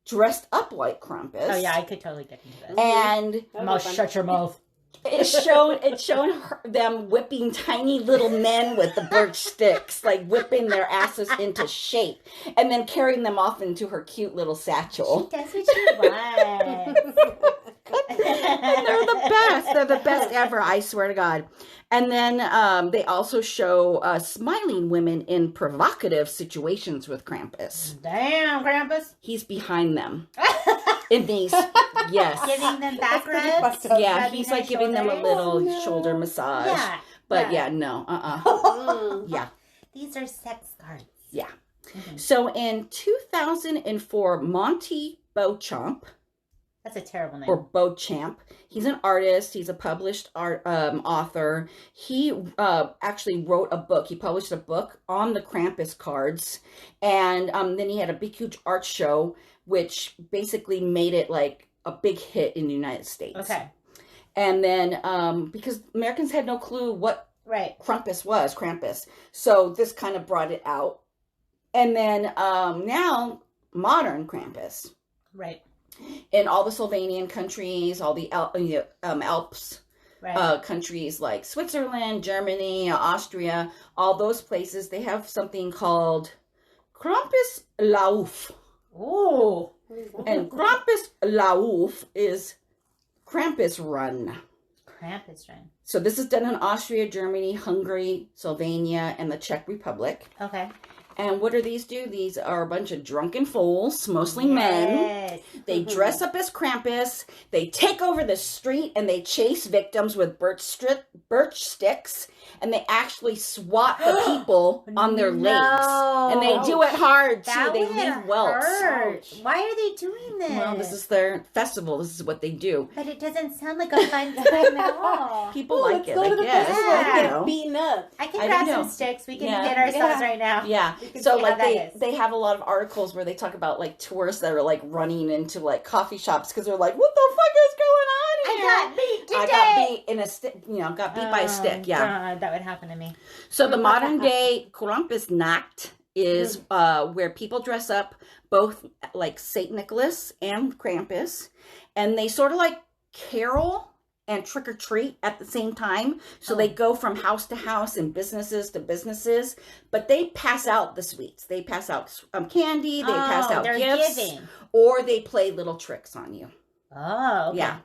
dressed up like Krampus.
Oh, yeah, I could totally get into this.
And
shut your mouth.
It showed them whipping tiny little men with the birch sticks, like whipping their asses into shape, and then carrying them off into her cute little satchel.
She does what she wants.
And they're the best. They're the best ever, I swear to God. And then they also show smiling women in provocative situations with Krampus.
Damn, Krampus.
He's behind them. In these, yes.
Giving them back rubs.
Yeah, he's like giving them a little shoulder massage.
Yeah.
But no. Yeah.
These are sex cards.
Yeah. Mm-hmm. So in 2004, Monty Beauchamp.
That's a terrible name.
Or Beauchamp. He's an artist. He's a published author. He actually wrote a book. He published a book on the Krampus cards. And then he had a big, huge art show, which basically made it like a big hit in the United States.
Okay.
And then because Americans had no clue what Krampus. So this kind of brought it out. And then now, modern Krampus.
Right.
In all the Slovenian countries, all the Alps countries like Switzerland, Germany, Austria, all those places, they have something called Krampus Lauf.
Oh.
And Krampus Lauf is Krampus Run.
Krampus Run.
So this is done in Austria, Germany, Hungary, Slovenia, and the Czech Republic.
Okay.
And what do these do? These are a bunch of drunken fools, mostly men. They dress up as Krampus. They take over the street and they chase victims with birch sticks. And they actually swat the people on their legs. And they do it hard, too. They leave welts.
Why are they doing this?
Well, this is their festival. This is what they do.
But it doesn't sound like a fun time at all.
People like it, I guess.
Get beaten up.
I can grab some sticks. We can hit ourselves right now.
Yeah. So like they have a lot of articles where they talk about like tourists that are like running into like coffee shops because they're like, what the fuck is going on here?
I got beat today.
I got beat in a stick, got beat by a stick. Yeah.
God, that would happen to me.
So the modern day Krampusnacht is where people dress up both like Saint Nicholas and Krampus, and they sort of like carol and trick or treat at the same time. So they go from house to house and businesses to businesses, but they pass out the sweets. They pass out candy. They pass out gifts, giving. Or they play little tricks on you.
Oh, okay.
Yeah.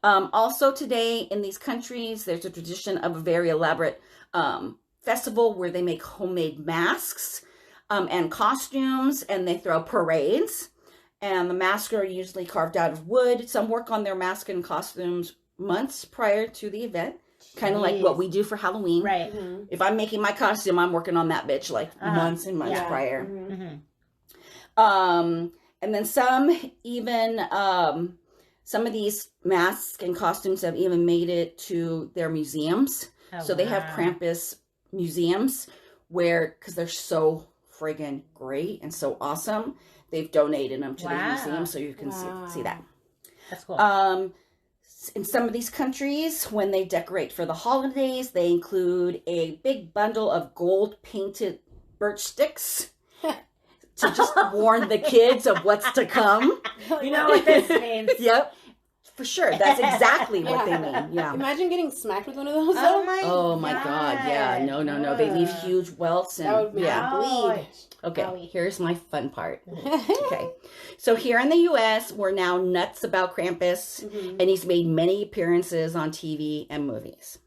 Also today in these countries, there's a tradition of a very elaborate festival where they make homemade masks and costumes, and they throw parades. And the masks are usually carved out of wood. Some work on their mask and costumes months prior to the event, kind of like what we do for Halloween.
Right.
Mm-hmm. If I'm making my costume, I'm working on that bitch like months and months prior.
Mm-hmm.
And then some even some of these masks and costumes have even made it to their museums. So they have Krampus museums where, because they're so friggin' great and so awesome, they've donated them to the museum so you can see that.
That's cool.
In some of these countries, when they decorate for the holidays, they include a big bundle of gold-painted birch sticks to just warn the kids of what's to come.
You know what this means.
Yep. For sure. That's exactly what they mean. Yeah.
Imagine getting smacked with one of those.
Oh my God. Yeah. No. They leave huge welts and
that would bleed.
Okay, here's my fun part. Okay, so here in the U.S., we're now nuts about Krampus, and he's made many appearances on TV and movies.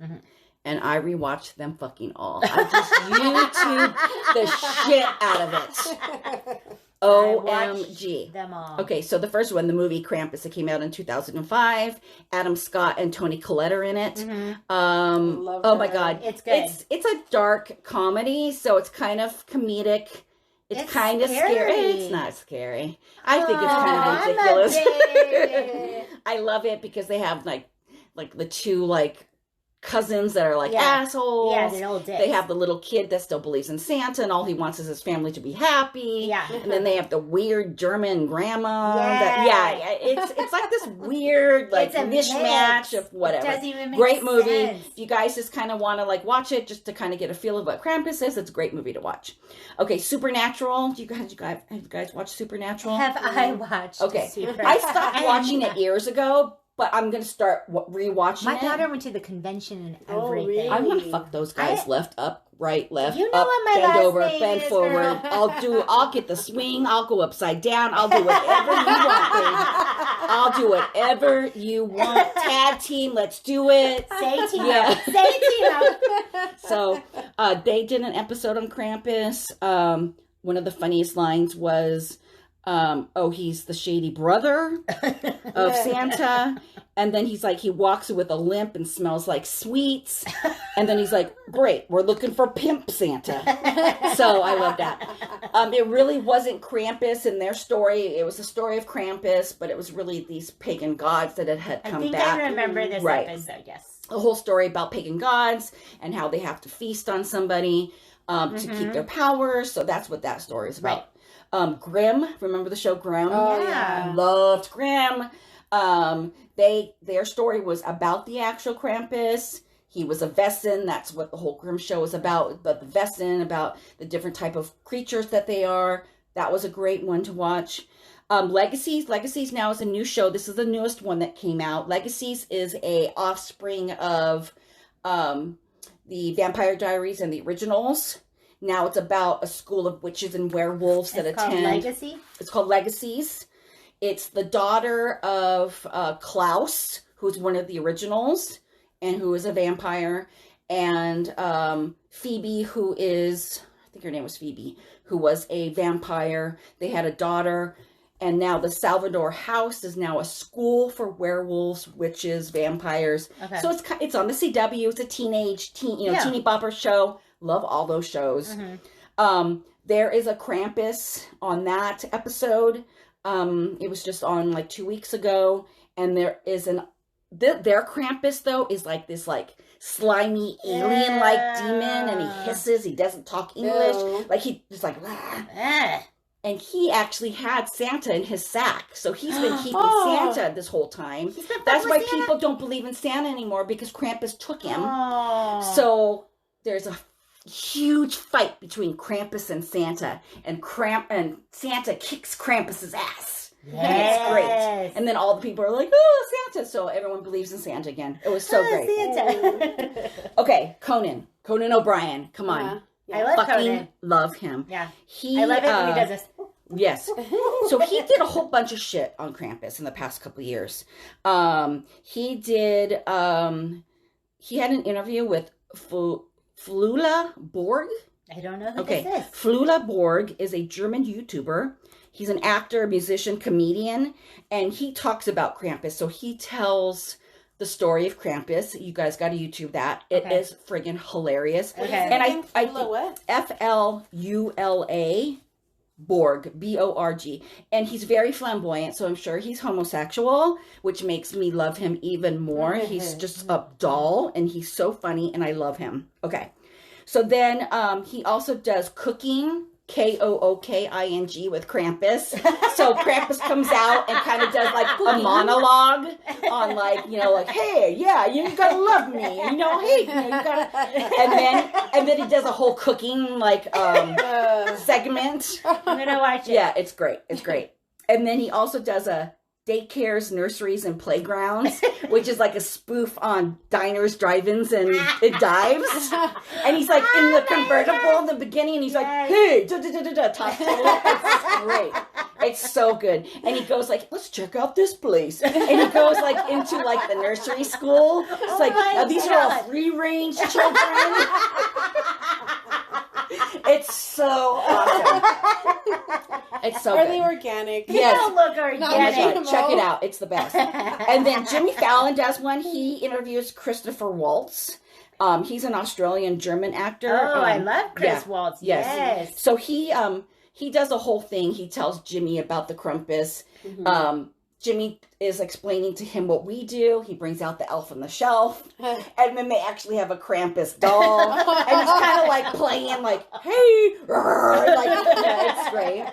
And I rewatched them fucking all. I just YouTube the shit out of it. OMG.
Them all.
Okay, so the first one, the movie Krampus, that came out in 2005. Adam Scott and Toni Collette are in it. Oh my God.
It's good.
It's a dark comedy, so it's kind of comedic. It's kind of scary. It's not scary. I think it's kind of ridiculous. I love it because they have like the two like cousins that are like assholes.
Yeah, they're old dicks.
They have the little kid that still believes in Santa and all he wants is his family to be happy.
Yeah.
And then they have the weird German grandma.
Yeah.
It's like this weird like mishmash of whatever.
It doesn't even make
great movie.
sense.
If you guys just kind of want to like watch it just to kind of get a feel of what Krampus is, it's a great movie to watch. Okay, Supernatural. Have you guys watched Supernatural?
Have I watched Supernatural?
I stopped watching it years ago. But I'm going to start rewatching
My daughter went to the convention and everything.
Really?
I'm going to fuck those guys left, up, right, left,
you know
up,
what my
bend
last
over,
name
bend
is,
forward.
girl.
I'll get the swing. I'll go upside down. I'll do whatever you want, baby. I'll do whatever you want. Tag team, let's do it.
Say team
Yeah.
Say team
So they did an episode on Krampus. One of the funniest lines was He's the shady brother of Santa. And then he's like, he walks with a limp and smells like sweets. And then he's like, great, we're looking for Pimp Santa. So I love that. It really wasn't Krampus in their story. It was the story of Krampus, but it was really these pagan gods that had come back.
I think I remember this episode, yes.
A whole story about pagan gods and how they have to feast on somebody to keep their powers. So that's what that story is about. Right. Grimm, remember the show Grimm?
Oh, yeah.
Loved Grimm. Their story was about the actual Krampus. He was a Wesen. That's what the whole Grimm show is about. But the Wesen, about the different type of creatures that they are. That was a great one to watch. Legacies. Legacies now is a new show. This is the newest one that came out. Legacies is a offspring of the Vampire Diaries and the originals. Now it's about a school of witches and werewolves that attend.
It's called Legacy?
It's called Legacies. It's the daughter of Claus, who's one of the originals, and who is a vampire, and Phoebe, who is, I think her name was Phoebe, who was a vampire. They had a daughter, and now the Salvador house is now a school for werewolves, witches, vampires. Okay. So it's on the CW. It's a teeny bopper show. Love all those shows. There is a Krampus on that episode. It was just on like 2 weeks ago, and there is their Krampus though is like this like slimy alien like demon, and he hisses. He doesn't talk English. Like he just like, and he actually had Santa in his sack, so he's been keeping Santa this whole time. That's why people don't believe in Santa anymore, because Krampus took him. So there's a huge fight between Krampus and Santa, and Santa kicks Krampus's ass. Yes. And it's great. And then all the people are like, oh, Santa. So everyone believes in Santa again. It was so great. Santa. Okay, Conan O'Brien. Come on.
I love Conan.
Love him.
Yeah. I love it when he does this.
Yes. So he did a whole bunch of shit on Krampus in the past couple of years. He did, he had an interview with Flula Borg.
I don't know who this is.
Flula Borg is a German YouTuber. He's an actor, musician, comedian, and he talks about Krampus. So he tells the story of Krampus. You guys got to YouTube that. It is friggin' hilarious.
Okay. And
Flula Borg, B-O-R-G. And he's very flamboyant, so I'm sure he's homosexual, which makes me love him even more. He's just a doll, and he's so funny, and I love him. Okay. So then he also does cooking, K-O-O-K-I-N-G, with Krampus. So Krampus comes out and kind of does like a monologue on like, like, hey, yeah, you gotta love me, hey, you gotta, and then he does a whole cooking like segment.
I'm gonna watch it.
Yeah, it's great. It's great. And then he also does a daycares, nurseries, and playgrounds, which is like a spoof on diners, drive-ins, and it dives. And he's like in the convertible in the beginning, and he's like, hey, top floor. It's great. It's so good. And he goes like, let's check out this place. And he goes like into like the nursery school. It's like, now these are all free-range children. It's so awesome. It's so
Are
good.
they organic?
Yes. They don't look organic.
Check it out. It's the best. And then Jimmy Fallon does one. He interviews Christopher Waltz. He's an Australian-German actor.
Oh, I love Chris Waltz. Yes.
So he does a whole thing. He tells Jimmy about the Krampus. Jimmy is explaining to him what we do. He brings out the elf on the shelf. And then they actually have a Krampus doll. And he's kind of like playing like, hey, it's great.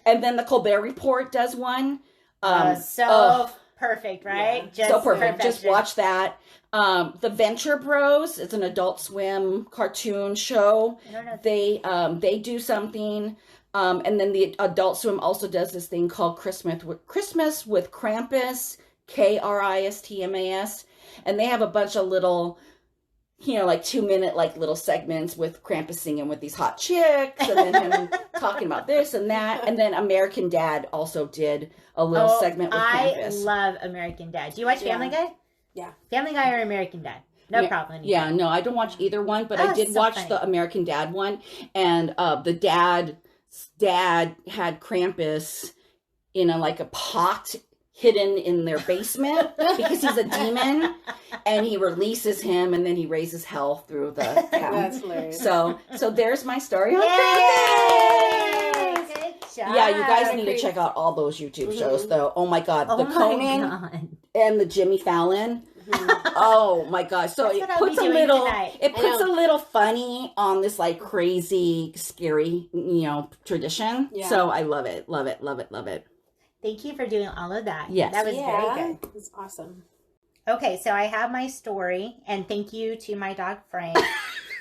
And then the Colbert Report does one.
Perfect, right?
Yeah. So perfect. Just watch that. The Venture Bros is an Adult Swim cartoon show. They do something. And then the Adult Swim also does this thing called Christmas with Krampus, Kristmas. And they have a bunch of little, like 2-minute like little segments with Krampus singing with these hot chicks, and then him talking about this and that. And then American Dad also did a little segment with Krampus.
I love American Dad. Do you watch Family Guy?
Yeah.
Family Guy or American Dad? No problem.
Yeah, no, I don't watch either one, but I did watch the American Dad one. And the dad dad had Krampus in a pot hidden in their basement because he's a demon, and he releases him, and then he raises hell through the town.
That's hilarious.
So there's my story on
Yay!
Krampus.
Good job.
Yeah, you guys need to check out all those YouTube shows, though. Oh my God, the Conan and the Jimmy Fallon. Oh my gosh! So it puts a little funny on this crazy, scary, tradition. Yeah. So I love it, love it, love it, love it.
Thank you for doing all of that.
Yes,
that was very good.
It's awesome.
Okay, so I have my story, and thank you to my dog Frank.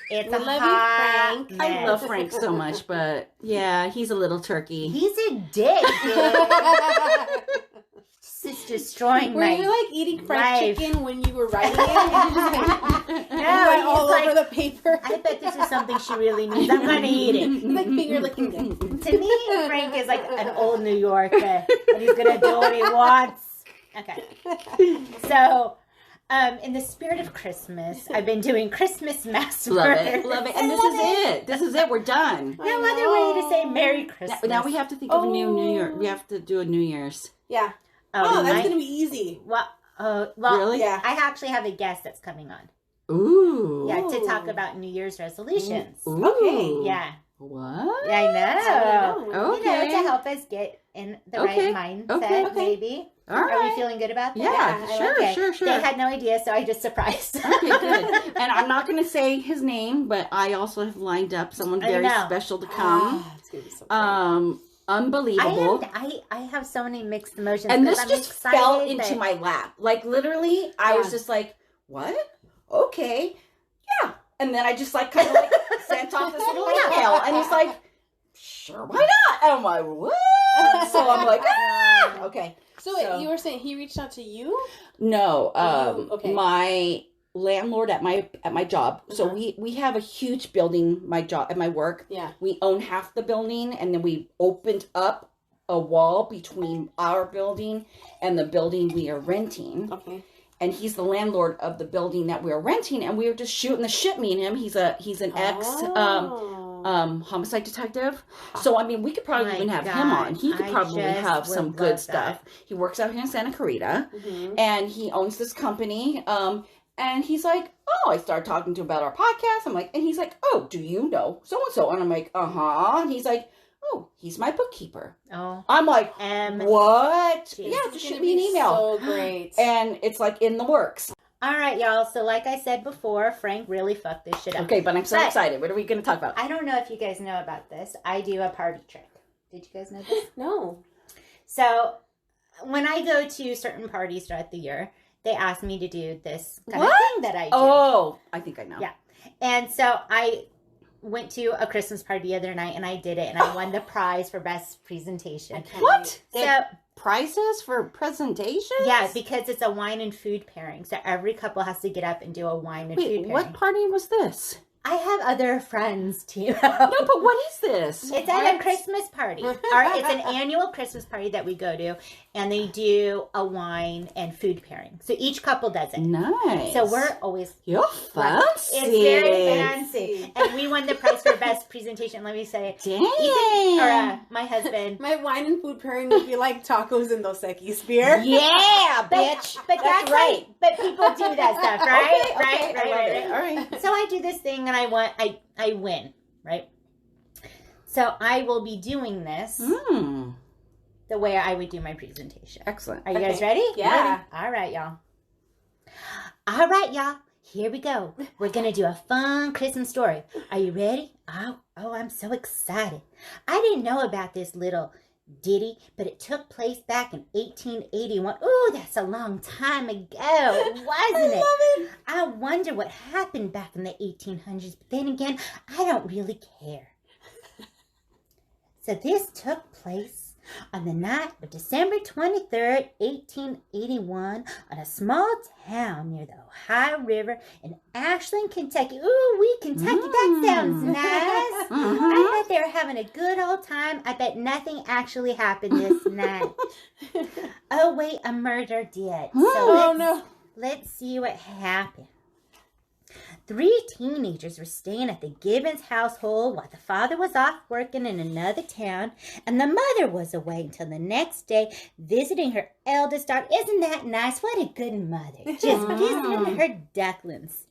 It's a hot
Frank.
mess.
I love Frank so much, but yeah, he's a little turkey.
He's a dick, dude. Just destroying
Were
my
you eating fried chicken when you were writing it?
No,
all over the paper.
I bet this is something she really needs. I'm gonna eat it.
He's finger licking.
To me, Frank is like an old New Yorker, and he's gonna do what he wants. Okay. So, in the spirit of Christmas, I've been doing Christmas mass
Love
murders.
it, love it, and this is it. This is it. We're done.
No other way to say Merry Christmas.
Now we have to think of a new Year. We have to do a New Year's.
Yeah. Oh, that's going to be easy.
Well,
really?
Yeah. I actually have a guest that's coming on.
Ooh.
Yeah, to talk about New Year's resolutions.
Ooh.
Okay.
Yeah.
What?
Yeah, I know.
Okay.
To help us get in the right mindset, maybe.
All right.
Are we feeling good about that?
Yeah, sure.
They had no idea, so I just surprised.
Okay, good. And I'm not going to say his name, but I also have lined up someone very special to come.
It's going to be so great.
Unbelievable.
I have so many mixed emotions.
And this
I'm
just fell into my lap. Literally, I was just like, what? Okay. Yeah. And then I just kind of sent off this little email. And he's like, sure, why not? And I'm like, what? So I'm like, okay.
So you were saying he reached out to you?
No.
Okay.
My landlord at my job. So we have a huge building, at my work.
Yeah.
We own half the building, and then we opened up a wall between our building and the building we are renting.
Okay.
And he's the landlord of the building that we are renting, and we were just shooting the shit, me and him. He's an ex homicide detective. So I mean, we could probably even have him on. He could probably have some good stuff. He works out here in Santa Clarita, and he owns this company. And he's like, oh, I started talking to him about our podcast. I'm like, and he's like, oh, do you know so-and-so? And I'm like, uh-huh. And he's like, oh, he's my bookkeeper.
Oh.
I'm like, what?
Geez.
Yeah, just shoot me an email.
So great.
And it's in the works.
All right, y'all. So like I said before, Frank really fucked this shit up.
Okay, but I'm so excited. What are we going to talk about?
I don't know if you guys know about this. I do a party trick. Did you guys know this?
No.
So when I go to certain parties throughout the year, they ask me to do this kind of thing that I do.
Oh, I think I know.
Yeah. And so I went to a Christmas party the other night, and I did it, and I won the prize for best presentation.
What?
So
prizes for presentations?
Yeah, because it's a wine and food pairing. So every couple has to get up and do a wine and food pairing.
What party was this?
I have other friends too.
No, but what is this?
It's at a Christmas party. It's an annual Christmas party that we go to, and they do a wine and food pairing. So each couple does it.
Nice.
So we're always...
You're fancy.
It's very fancy. And we won the prize for best presentation. Let me say.
Dang.
My husband.
My wine and food pairing would be like tacos and Dos Equis beer.
Yeah, bitch.
But that's right. But people do that stuff, right?
Okay,
Right.
All right.
So I do this thing, and I win, right? So I will be doing this the way I would do my presentation.
Excellent.
Are you guys ready?
Yeah.
Ready? All right, y'all. Here we go. We're going to do a fun Christmas story. Are you ready? Oh, I'm so excited. I didn't know about this little ditty, but it took place back in 1881. Ooh, that's a long time ago, wasn't it? I wonder what happened back in the 1800s, but then again, I don't really care. So this took place on the night of December 23rd, 1881, on a small town near the Ohio River in Ashland, Kentucky. Ooh, Kentucky, that sounds nice. I bet they were having a good old time. I bet nothing actually happened this night. Oh, wait, a murder did. So let's see what happened. 3 teenagers were staying at the Gibbons household while the father was off working in another town, and the mother was away until the next day visiting her eldest daughter. Isn't that nice? What a good mother. Just visiting her ducklings.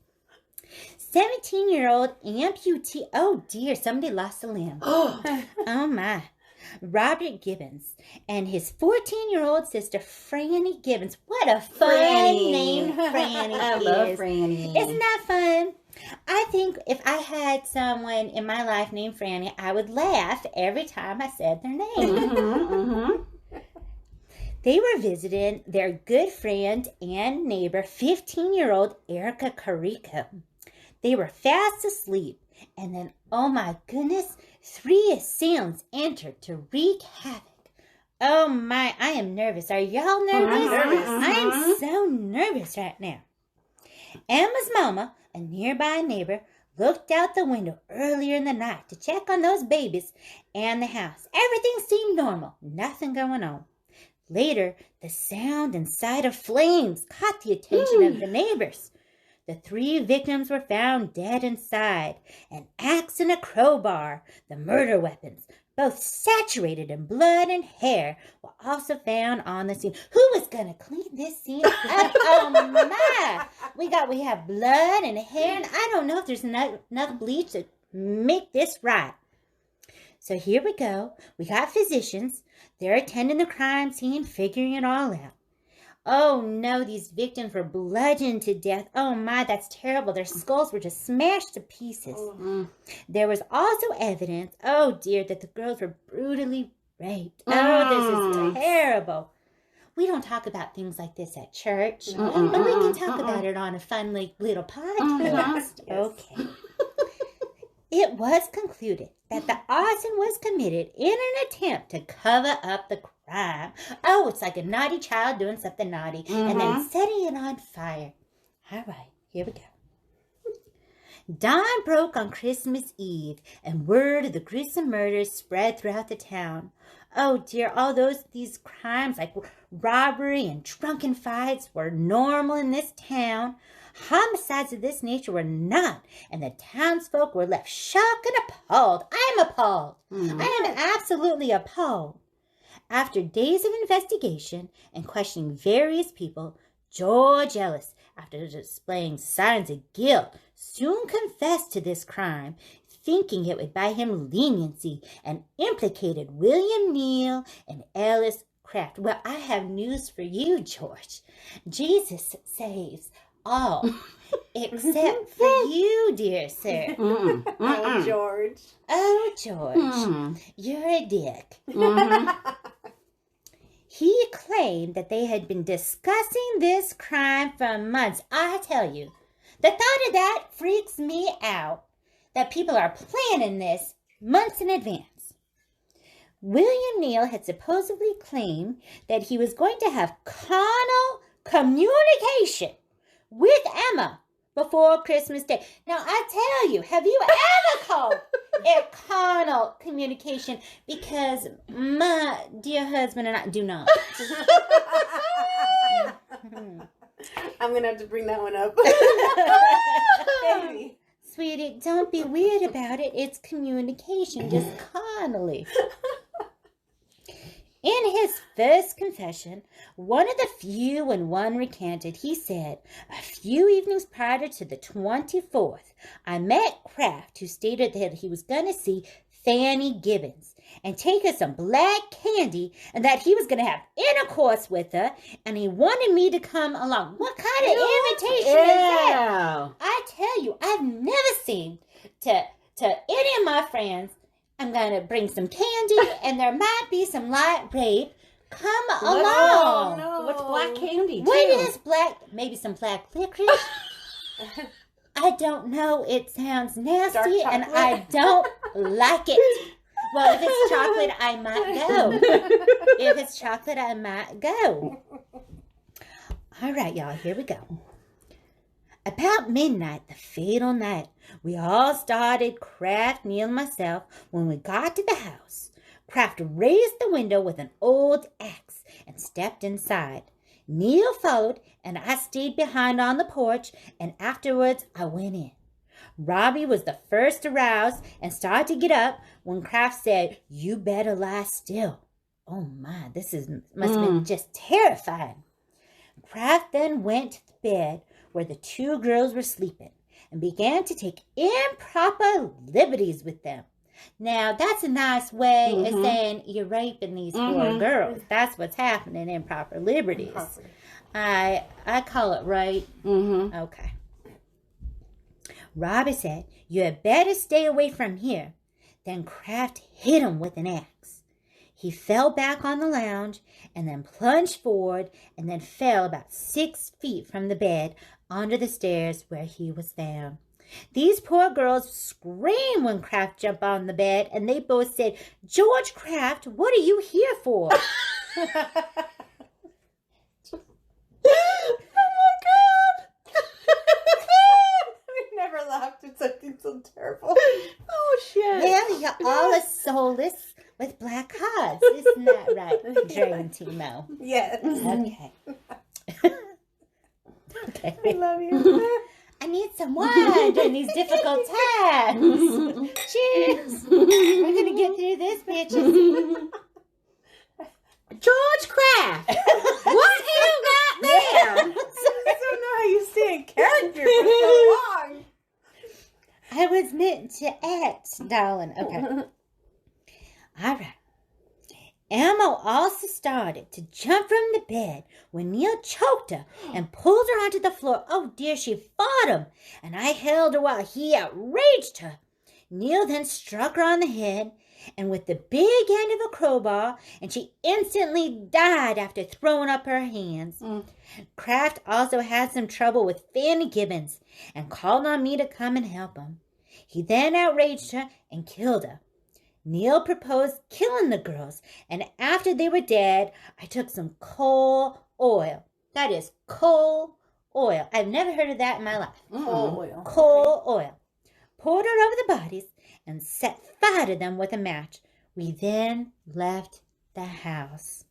17-year-old amputee. Oh, dear. Somebody lost a limb. Oh, my. Robert Gibbons and his 14-year-old sister, Franny Gibbons. What a fun name Franny is.
I love Franny.
Isn't that fun? I think if I had someone in my life named Franny, I would laugh every time I said their name. They were visiting their good friend and neighbor, 15-year-old Erica Carico. They were fast asleep, and then, oh my goodness, 3 assailants entered to wreak havoc. Oh my, I am nervous. Are y'all nervous? I am so nervous right now. Emma's mama, a nearby neighbor, looked out the window earlier in the night to check on those babies and the house. Everything seemed normal, nothing going on. Later, the sound and sight of flames caught the attention of the neighbors. The 3 victims were found dead inside. An axe and a crowbar, the murder weapons, both saturated in blood and hair, were also found on the scene. Who is going to clean this scene up? Oh, my! We have blood and hair, and I don't know if there's enough bleach to make this right. So here we go. We got physicians. They're attending the crime scene, figuring it all out. Oh, no, these victims were bludgeoned to death. Oh, my, that's terrible. Their skulls were just smashed to pieces. There was also evidence, oh, dear, that the girls were brutally raped. Oh, this is terrible. We don't talk about things like this at church, but we can talk about it on a fun little podcast. Okay. It was concluded that the arson was committed in an attempt to cover up the crime. Oh, it's like a naughty child doing something naughty and then setting it on fire. All right, here we go. Dawn broke on Christmas Eve, and word of the gruesome murders spread throughout the town. Oh dear, all these crimes like robbery and drunken fights were normal in this town. Homicides of this nature were not, and the townsfolk were left shocked and appalled. I am appalled. I am absolutely appalled. After days of investigation and questioning various people, George Ellis, after displaying signs of guilt, soon confessed to this crime, thinking it would buy him leniency, and implicated William Neal and Ellis Craft. Well, I have news for you, George. Jesus saves all, except for you, dear sir.
Oh, George.
Oh, George, you're a dick. He claimed that they had been discussing this crime for months. I tell you, the thought of that freaks me out, that people are planning this months in advance. William Neal had supposedly claimed that he was going to have carnal communication with Emma before Christmas Day. Now, I tell you, have you ever called it carnal communication? Because my dear husband and I do not.
I'm going to have to bring that one up. Baby.
Sweetie, don't be weird about it. It's communication, just carnally. In his first confession, one of the few when one recanted, he said, "A few evenings prior to the 24th, I met Kraft, who stated that he was going to see Fanny Gibbons and take her some black candy and that he was going to have intercourse with her, and he wanted me to come along." What kind of invitation is that? I tell you, I've never seen to any of my friends, "I'm going to bring some candy, and there might be some light rape. Come along."
No. What's black candy, too?
What is black? Maybe some black licorice? I don't know. It sounds nasty, and I don't like it. Well, if it's chocolate, I might go. If it's chocolate, I might go. All right, y'all, here we go. About midnight, the fatal night, we all started, Kraft, Neal, and myself. When we got to the house, Kraft raised the window with an old axe and stepped inside. Neal followed, and I stayed behind on the porch, and afterwards I went in. Robbie was the first to rouse and started to get up when Kraft said, "You better lie still." Oh my, must have been just terrifying. Kraft then went to the bed where the two girls were sleeping and began to take improper liberties with them. Now, that's a nice way of saying you're raping these poor girls. That's what's happening, improper liberties. I call it rape. Okay. Robbie said, "You had better stay away from here." Then Kraft hit him with an axe. He fell back on the lounge and then plunged forward and then fell about 6 feet from the bed onto the stairs where he was found. These poor girls screamed when Kraft jumped on the bed, and they both said, "George Kraft, what are you here for?"
Oh my God!
We never laughed at something so terrible.
Oh shit!
Well, you're all as soulless with black hearts, isn't that right, Dragon Timo?
Yes.
Okay. Okay.
I love you.
I need some wine during these difficult times. Cheers. We're going to get through this, bitches.
George Kraft, what you got there?
I don't know how you stay in character for so long.
I was meant to act, darling. Okay. All right. Elmo also started to jump from the bed when Neil choked her and pulled her onto the floor. Oh dear, she fought him, and I held her while he outraged her. Neil then struck her on the head and with the big end of a crowbar, and she instantly died after throwing up her hands. Kraft also had some trouble with Fanny Gibbons and called on me to come and help him. He then outraged her and killed her. Neil proposed killing the girls, and after they were dead, I took some coal oil. That is coal oil. I've never heard of that in my life.
Coal oil.
Coal oil. Poured it over the bodies and set fire to them with a match. We then left the house.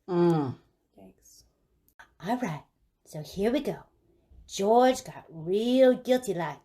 Thanks.
All right, so here we go. George got real guilty-like.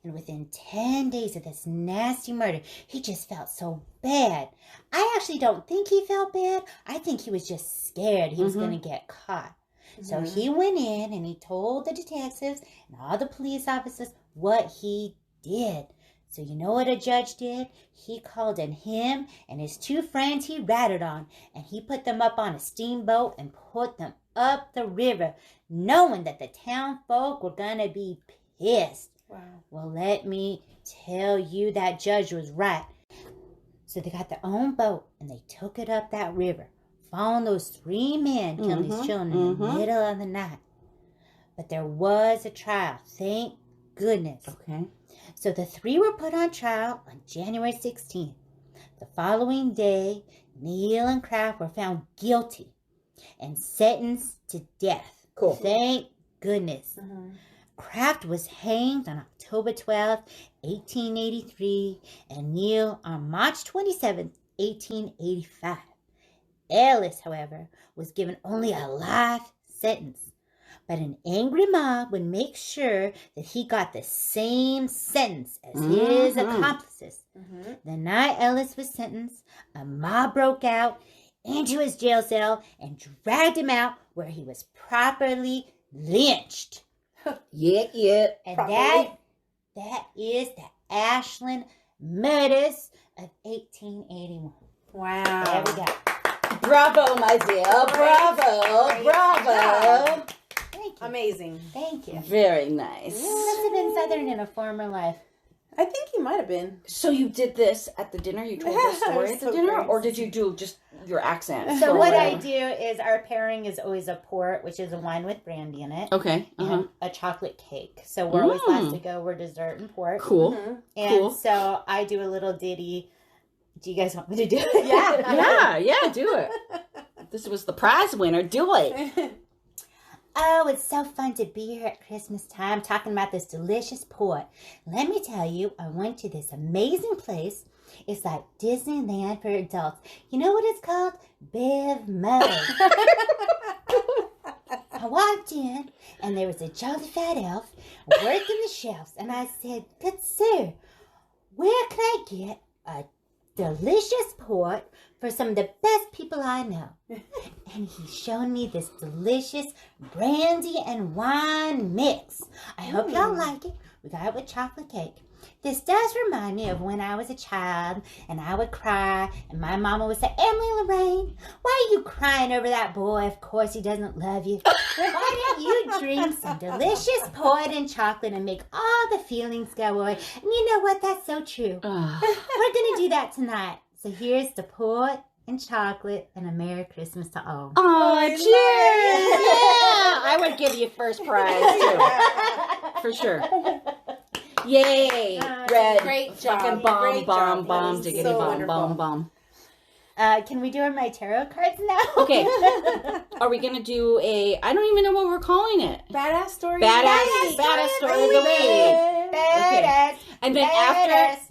And within 10 days of this nasty murder, he just felt so bad. I actually don't think he felt bad. I think he was just scared he was going to get caught. So he went in and he told the detectives and all the police officers what he did. So you know what a judge did? He called in him and his two friends he ratted on, and he put them up on a steamboat and put them up the river, knowing that the town folk were going to be pissed.
Wow.
Well, let me tell you, that judge was right. So they got their own boat and they took it up that river, following those 3 men killing these children in the middle of the night. But there was a trial, thank goodness.
Okay.
So the 3 were put on trial on January 16th. The following day, Neil and Kraft were found guilty and sentenced to death.
Cool.
Thank goodness. Kraft was hanged on October 12, 1883, and Neil on March 27, 1885. Ellis, however, was given only a life sentence, but an angry mob would make sure that he got the same sentence as his accomplices. The night Ellis was sentenced, a mob broke out into his jail cell and dragged him out, where he was properly lynched.
Yeah.
And that is the Ashland murders of 1881.
Wow.
There we go.
Bravo, my dear. Bravo.
Thank you.
Amazing.
Thank you.
Very nice.
Must have been Southern in a former life.
I think he might have been.
So you did this at the dinner? You told the story at the
So
dinner?
crazy.
Or did you do just your accent?
So
or
what
whatever?
I do is our pairing is always a port, which is a wine with brandy in it.
Okay.
And a chocolate cake. So we're always last to go. We're dessert and port.
Cool.
And
Cool.
so I do a little ditty. Do you guys want me to do it?
Yeah, do it. This was the prize winner. Do it.
Oh, it's so fun to be here at Christmas time talking about this delicious port. Let me tell you, I went to this amazing place. It's like Disneyland for adults. You know what it's called? Bev Mo. I walked in, and there was a jolly fat elf working the shelves. And I said, good sir, where can I get a delicious port for some of the best people I know? And he showed me this delicious brandy and wine mix. I hope y'all like it. We got it with chocolate cake. This does remind me of when I was a child and I would cry and my mama would say, Emily Lorraine, why are you crying over that boy? Of course he doesn't love you. Why don't you drink some delicious port and chocolate and make all the feelings go away? And you know what? That's so true. We're going to do that tonight. So here's the port and chocolate and a Merry Christmas to all.
Oh, cheers! Yeah, I would give you first prize too. For sure. Yay! Red.
Great job.
Fucking bomb, diggity bomb.
Can we do my tarot cards now?
Okay. Are we going to do I don't even know what we're calling it.
Badass story.
Badass story of the week.
Badass.
Okay. And then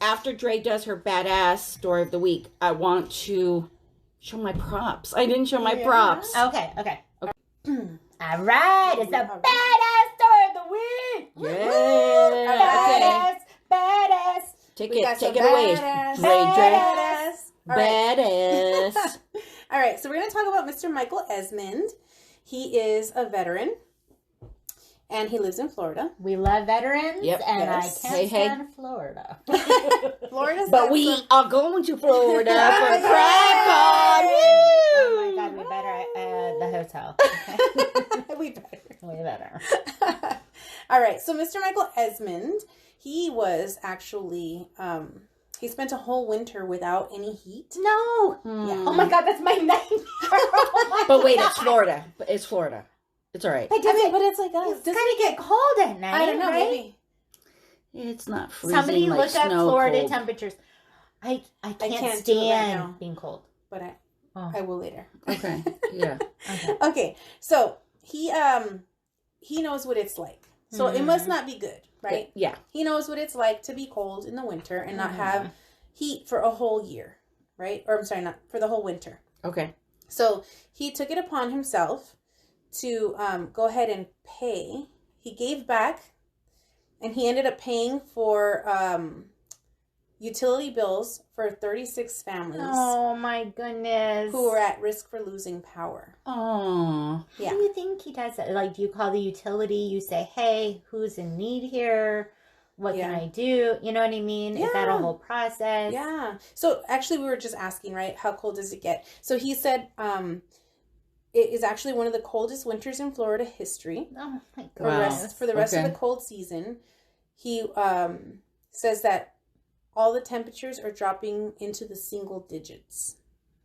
after Dre does her badass story of the week, I want to show my props. I didn't show my props.
Okay. All right. It's the badass story of the week.
Yeah.
Badass.
Take it away. Dre. Badass.
All right, so we're going to talk about Mr. Michael Esmond. He is a veteran, and he lives in Florida.
We love veterans,
Yep.
and
Yes.
I can't stand Florida.
Florida's
But
got
we
some-
are going to Florida for Crab Con.
Oh my God, we better the hotel.
we better.
We better.
All right, so Mr. Michael Esmond, he was actually, he spent a whole winter without any heat.
No.
Yeah.
Oh my God, that's my nightmare. Oh
But wait, it's Florida. It's Florida. It's all right.
But
I mean, but it's like us.
it's gonna get cold at night.
I don't know,
right?
maybe.
It's not freezing.
Somebody
like
look up
snow
Florida
cold.
temperatures. I can't
do it right
stand
now.
being cold.
But
Oh.
I will later.
Okay. Yeah.
Okay.
Okay, so he knows what it's like. So it must not be good, right?
Yeah.
He knows what it's like to be cold in the winter and not have heat for a whole year, right? Or I'm sorry, not for the whole winter.
Okay.
So he took it upon himself to go ahead and pay. He gave back, and he ended up paying for utility bills for 36 families
Oh my goodness.
who were at risk for losing power.
Oh.
Yeah.
How do you think he does that? Like, do you call the utility? You say, hey, who's in need here? What can
Yeah.
I do? You know what I mean? Is that a
Yeah.
whole process?
Yeah. So actually, we were just asking, right? How cold does it get? So he said it is actually one of the coldest winters in Florida history.
Oh my
For,
goodness.
for the rest of
Okay.
the cold season, he says that all the temperatures are dropping into the single digits.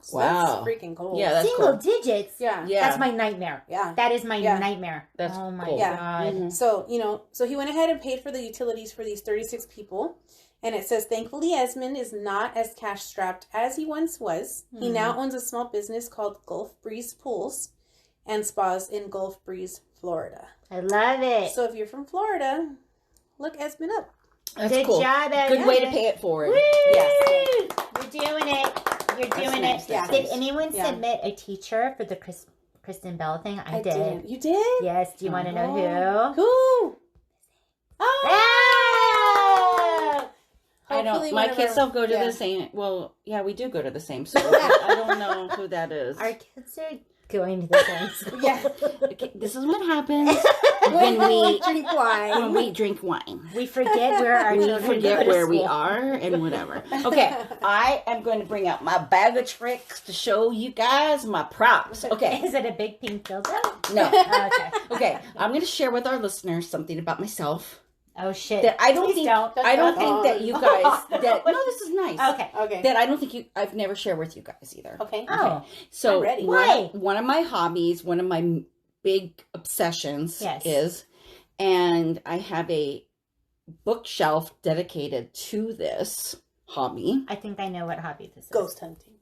So
Wow.
that's freaking cold.
Yeah, that's
Single
cool.
digits?
yeah.
Yeah.
That's my nightmare.
Yeah.
That is my
Yeah.
nightmare.
That's
oh my
cool.
Yeah.
God.
Mhm.
So, so he went ahead and paid for the utilities for these 36 people. And it says, thankfully, Esmond is not as cash strapped as he once was. He now owns a small business called Gulf Breeze Pools and Spas in Gulf Breeze, Florida.
I love it.
So if you're from Florida, look Esmond up.
That's
Good
cool.
job,
Good way to
Evan.
pay it forward.
Woo!
Yes.
You're doing it. You're doing
nice,
it.
that's
Did
nice.
anyone
Yeah.
submit a teacher for the Kristen Bell thing? I did.
You did?
Yes. Do you want to know who?
Who?
Oh!
I
Hopefully
don't. My
one of
kids
our-
don't go to
yeah.
the same. Well, yeah, we do go to the same school. I don't know who that is.
Our kids are going to the same school.
Yeah.
Okay, this is what happens when we
drink wine.
when we drink wine.
We forget where our
We
children go
forget
to
where we
school.
are and whatever. Okay, I am going to bring out my bag of tricks to show you guys my props. Okay,
Is it a big pink dildo?
no.
Oh, okay.
Okay, I'm going to share with our listeners something about myself
Oh shit.
that I don't
Please
think
don't.
I don't think that you guys that no, this is nice.
Okay.
Okay.
That I don't think I've never shared with you guys either.
Okay.
Oh.
So
I'm ready.
Why?
one of my hobbies, one of my big obsessions
Yes.
is, and I have a bookshelf dedicated to this hobby.
I think I know what hobby this is.
Ghost hunting.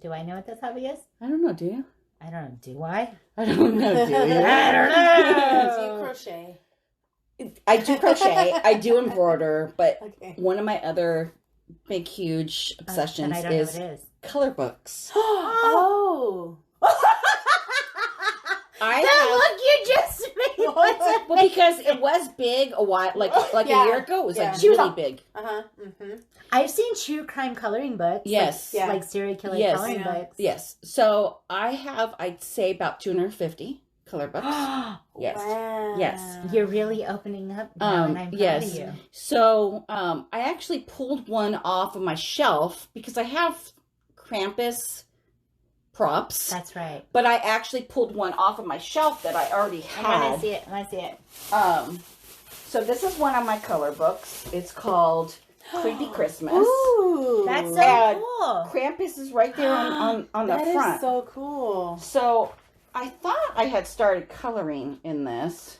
Do I know what this hobby is?
I don't know, do you?
I don't know. Do I?
I don't know, do you?
I don't know.
Do you crochet?
I do crochet, I do embroider, but
Okay.
one of my other big, huge obsessions
And I don't know
is
what it is.
color books.
Oh.
look you just made.
Well, because it was big a while, like a year ago. It was like really big.
I've seen true crime coloring books.
Yes.
Like serial killer coloring books.
Yes. So I have, I'd say, about 250 color books. Yes.
Wow.
Yes.
You're really opening up now, and I'm proud of you.
So I actually pulled one off of my shelf because I have Krampus props.
That's right.
But I actually pulled one off of my shelf that I already had.
I want to see it.
So this is one of my color books. It's called Kreepy Christmas.
Ooh,
that's so cool.
Krampus is right there on the front.
That is so cool.
So I thought I had started coloring in this,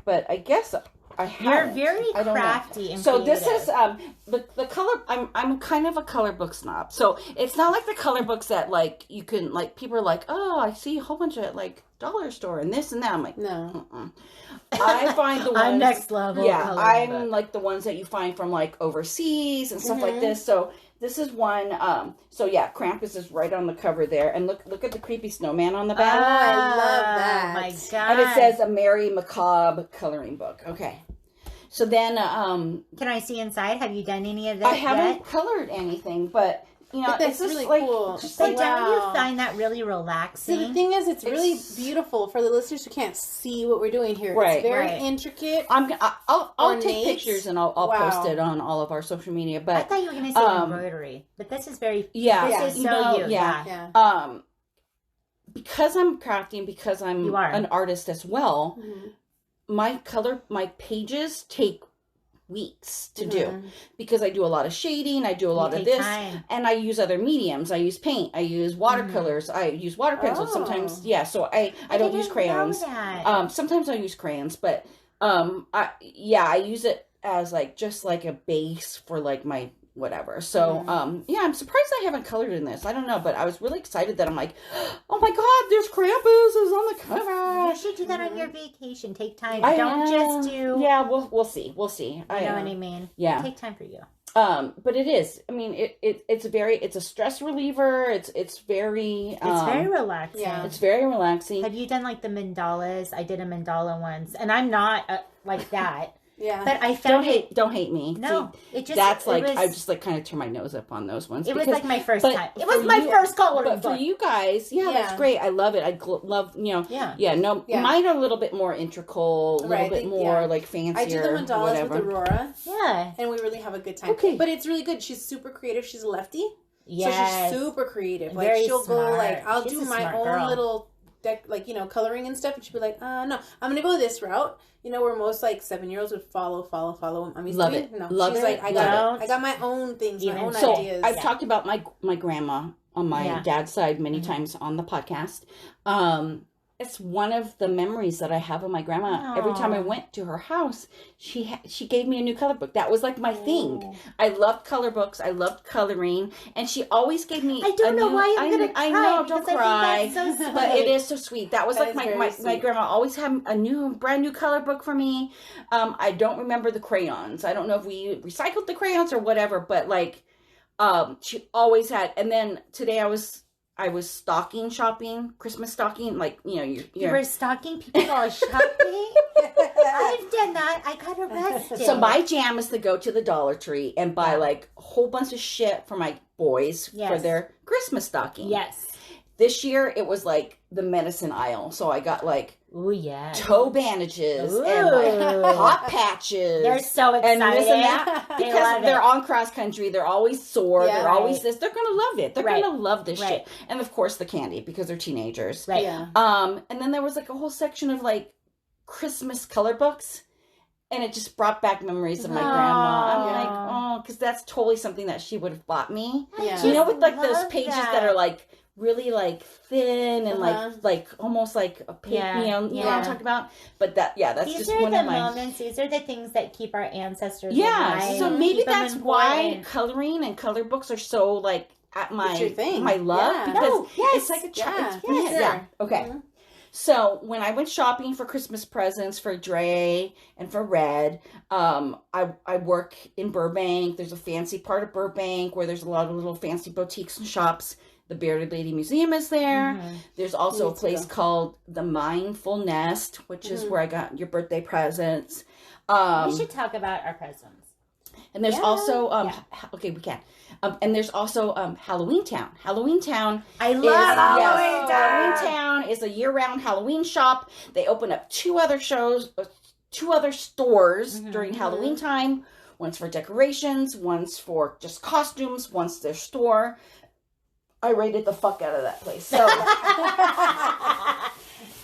but I guess I haven't.
You're very crafty and
so
creative.
This is the color. I'm kind of a color book snob. So it's not like the color books that like you can like people are like, oh, I see a whole bunch of like dollar store and this and that. I'm like,
no.
I find the ones
I'm next level.
Yeah, I'm like the ones that you find from like overseas and stuff like this. So this is one. So yeah, Krampus is right on the cover there, and look at the creepy snowman on the back.
Oh, I love that.
Oh my god!
And it says a Merry Macabre coloring book. Okay. So then,
can I see inside? Have you done any of that?
I haven't colored anything, but you know,
that's
it's
really
like,
cool.
Just
But
like,
don't you find that really relaxing?
So the thing is, it's really beautiful for the listeners who can't see what we're doing here.
Right.
It's very intricate.
I'll take pictures and I'll post it on all of our social media. But
I thought you were going to say embroidery, but this is very This is
you
so
know,
you.
Yeah. Because I'm crafting, because I'm an artist as well. My pages take weeks to do because I do a lot of shading, I do a lot of this, and I use other mediums. I use paint, I use watercolors, I use water pencils sometimes. Yeah, so I don't use crayons. Sometimes I use crayons, but I use it as like just like a base for like my whatever. So I'm surprised I haven't colored in this. I don't know, but I was really excited that I'm like, oh my god, there's Krampus is on the cover.
You should do that on your vacation. Take time. Don't just do.
Yeah, we'll see. We'll see.
You know what I mean?
Yeah.
Take time for you.
But it is. I mean, it's a stress reliever. It's very
relaxing.
Yeah. It's very relaxing.
Have you done like the mandalas? I did a mandala once, and I'm not like that.
Yeah,
but I found
don't hate me.
No,
see, I just like kind of turn my nose up on those ones.
It was like my first time. It was my first coloring book.
For you guys, that's great. I love it. I love mine are a little bit more integral, a little bit more like fancier.
I do the mandalas with Aurora.
Yeah,
and we really have a good time.
Okay,
but it's really good. She's super creative. She's a lefty.
Yes.
So she's super creative. Like
Very
she'll
smart.
go like I'll
She's
do
a
my
smart
own
girl.
little deck, like coloring and stuff, and she'll be like, no, I'm gonna go this route. Where most like 7-year-olds would follow. I'm used
love
to
it.
No,
love
she's
it.
like, I got it. I got my own things, my own ideas.
I've talked about my grandma on my dad's side many times on the podcast. It's one of the memories that I have of my grandma. Aww. Every time I went to her house, she gave me a new color book. That was like my thing. I loved color books. I loved coloring, and she always gave me.
I don't know why I'm gonna cry.
I know, don't cry.
I think that's so sweet.
But it is so sweet. That was like my grandma always had a brand new color book for me. I don't remember the crayons. I don't know if we recycled the crayons or whatever, but like, she always had. And then today I was stocking shopping, Christmas stocking, like, you
were stocking people while shopping? I've done that. I got arrested.
So my jam is to go to the Dollar Tree and buy like a whole bunch of shit for my boys for their Christmas stocking.
Yes.
This year it was like the medicine aisle. So I got like toe bandages and like hot patches.
They're so excited.
And this and that. Because they're on cross country. They're always sore. They're always this. They're going to love it. They're going to love this shit. And of course the candy because they're teenagers.
Right.
Yeah.
And then there was like a whole section of like Christmas color books. And it just brought back memories of my grandma. I'm like, because that's totally something that she would have bought me.
Yeah.
With like those pages that are like really like thin and like almost like a pink, you know what I'm talking about? But that's
these
just
are
one
the
of my
moments. These are the things that keep our ancestors alive.
So maybe that's why coloring and color books are so like at my love because it's like a child. Okay. Mm-hmm. So when I went shopping for Christmas presents for Dre and for Red, I work in Burbank. There's a fancy part of Burbank where there's a lot of little fancy boutiques and shops. The Bearded Lady Museum is there. There's also a place called the Mindful Nest, which is where I got your birthday presents.
We should talk about our presents.
And there's also okay, we can. And there's also Halloween Town. Halloween Town.
I love Halloween Town.
Halloween Town is a year-round Halloween shop. They open up two other stores during Halloween time. One's for decorations, one's for just costumes, one's their store. I rated the fuck out of that place. So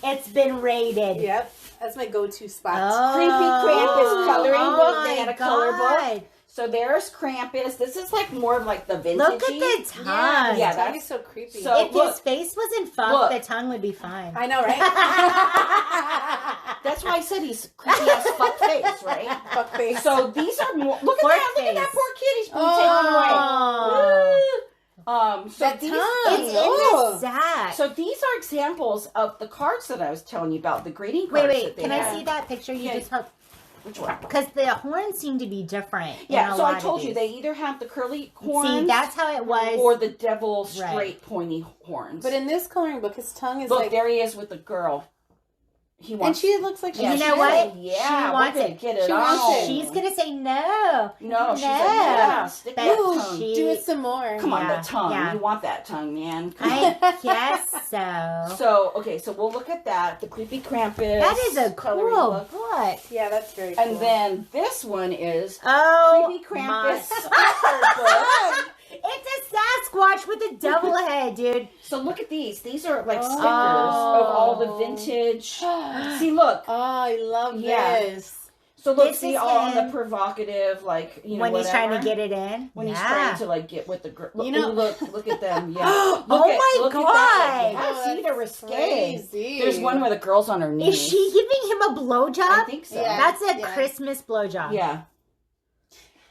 it's been rated.
Yep. That's my go-to spot.
Kreepy Krampus coloring book. They had a color book. So there's Krampus. This is like more of like the vintage.
Look at the tongue.
Yeah,
that'd be so creepy.
So if his face wasn't fucked, the tongue would be fine.
I know, right?
That's why I said he's creepy as fuck face, right?
Fuck face.
So these are more. Look at that poor kid. He's being taken away. So
that
these,
it's in the sack.
So these are examples of the cards that I was telling you about, the greeting cards.
Wait, can I see that picture you just took?
Which one?
Because the horns seem to be different.
Yeah, so I told you, they either have the curly horns.
See, that's how it was.
Or the devil straight pointy horns.
But in this coloring book, his tongue is
Look, there he is with the girl. He wants,
and she looks like she's
you know what?
Yeah,
she wants it.
Get it
she
on.
wants it.
She's gonna say no.
No, she's like, yeah, stick that tongue.
Do it some more.
Come on, the tongue. Yeah. You want that tongue, man.
I guess so.
So, okay, so we'll look at that. The Kreepy Krampus.
That is a cool book.
Yeah, that's very cool.
And then this one is
Kreepy
Krampus.
It's a Sasquatch with a double head, dude.
So look at these. These are like stickers of all the vintage. See, look.
Oh, I love this.
So look, see all on the provocative, like, you know,
when
whatever.
He's trying to get it in.
When he's trying to like get with the girl.
You know,
look at them. Yeah.
Oh my god!
Yeah, see, they're risque. There's one where the girl's on her knees.
Is she giving him a blowjob?
I think so.
Yeah.
That's a Christmas blowjob.
Yeah.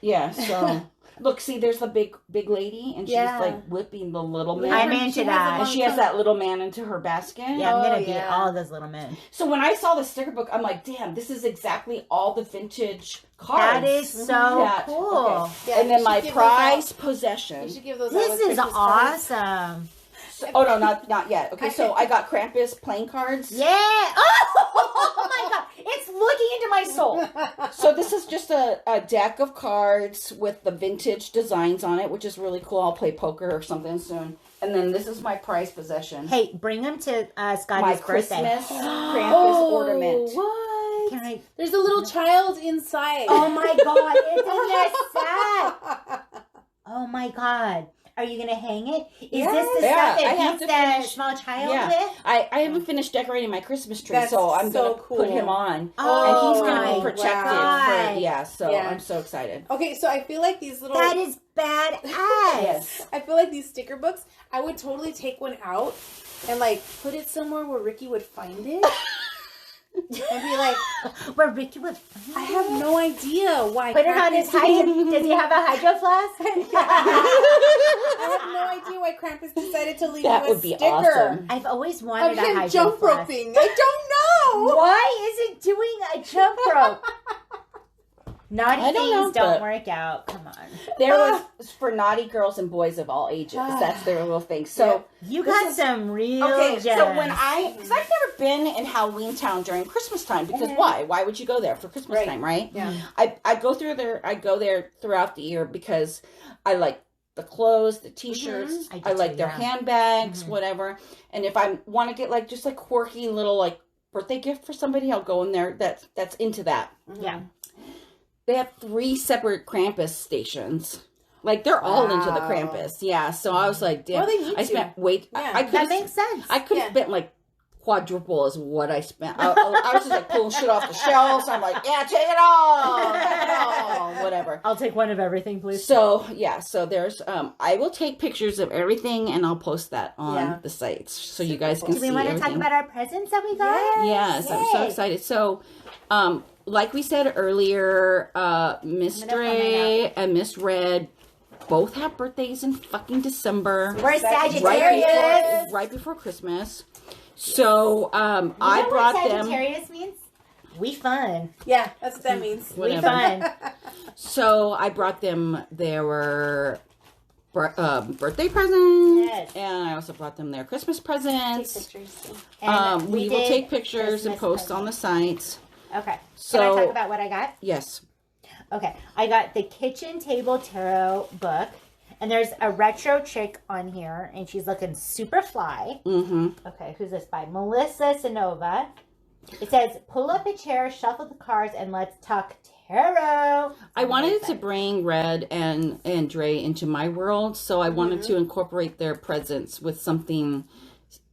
Yeah. So. Look, see, there's the big lady, and she's like whipping the little man.
I'm into that.
And she has that little man into her basket.
Yeah, I'm gonna beat all those little men.
So when I saw the sticker book, I'm like, damn, this is exactly all the vintage cards.
That is so cool.
Okay. Yeah, and then my prized possession.
You should give those
this is awesome.
So, oh no, not yet. Okay, so I got Krampus playing cards.
Yeah. Oh my god, it's looking into my soul.
So this is just a deck of cards with the vintage designs on it, which is really cool. I'll play poker or something soon. And then this is my prized possession.
Hey, bring them to Scotty's
my
birthday.
Christmas Krampus ornament.
What?
Can I?
There's a little child inside.
Oh my god, it's in the sack. Oh my god. Are you going to hang it? Is this the stuff that beats the small child with?
I haven't finished decorating my Christmas tree, so I'm going to put him on.
Oh,
and he's going to be protected. For, I'm so excited.
Okay, so I feel like these little...
That is badass.
Yes.
I feel like these sticker books, I would totally take one out and like put it somewhere where Ricky would find it. And be like,
where Ricky would find
I have no idea why.
Put it on his hydro. Does he have a hydro flask?
I have no idea why Krampus decided to leave
that
you a
would be
sticker.
Awesome.
I've always wanted a hydro
jump
flask.
roping. I don't know.
Why is it doing a jump rope? Naughty things don't work out. Come on.
There was for naughty girls and boys of all ages. That's their little thing. So
you got some real gems.
So when because I've never been in Halloween Town during Christmas time, because why? Why would you go there for Christmas time, right?
Yeah.
I go through there. I go there throughout the year because I like the clothes, the T-shirts. I like their handbags, whatever. And if I want to get like just like quirky little like birthday gift for somebody, I'll go in there. That's into that.
Yeah.
They have 3 separate Krampus stations. Like, they're all into the Krampus. Yeah, so I was like, damn.
Well,
I spent
that makes sense.
I could have spent, like, quadruple as what I spent. I was just, like, pulling shit off the shelves. I'm like, yeah, take it all. Take it all. Whatever.
I'll take one of everything, please.
So, yeah, so there's, I will take pictures of everything, and I'll post that on the sites so you guys can see everything.
Do we want to talk about our presents that we got?
Yes, I'm so excited. So, like we said earlier, Miss Dre and Miss Red both have birthdays in fucking December.
We're Sagittarius.
Right before Christmas. So, I brought them.
Sagittarius means? We fun.
Yeah, that's what that means.
We fun.
So, I brought them their birthday presents.
Yes.
And also brought them their Christmas presents.
Take pictures.
And
we will take pictures
Christmas
and post on the site.
Okay.
So,
can I talk about what I got?
Yes.
Okay. I got the Kitchen Table Tarot book. And there's a retro chick on here. And she's looking super fly.
Mm-hmm.
Okay. Who's this by? Melissa Sanova. It says, pull up a chair, shuffle the cards, and let's talk tarot.
I wanted to bring Red and Dre into my world, so I wanted to incorporate their presence with something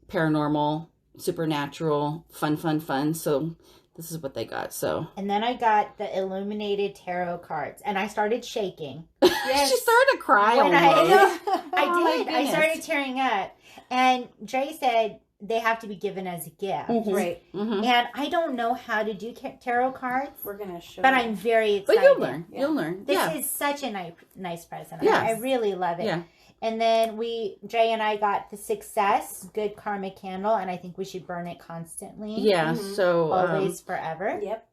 paranormal, supernatural, fun. So this is what they got. So
And then I got the illuminated tarot cards, and I started shaking.
Yes.
she started to cry.
When
almost.
I did. I
goodness.
started tearing up. And Dre said they have to be given as a gift.
Right.
Mm-hmm.
And I don't know how to do tarot cards,
We're going to show
but
you.
I'm very
But
excited.
you'll learn.
Yeah.
You'll learn.
This
Yeah.
is such a nice present.
Yes.
I really love it.
Yeah.
And then Dre and I got the Success Good Karma candle, and I think we should burn it constantly.
Yeah. So
Always, forever.
Yep.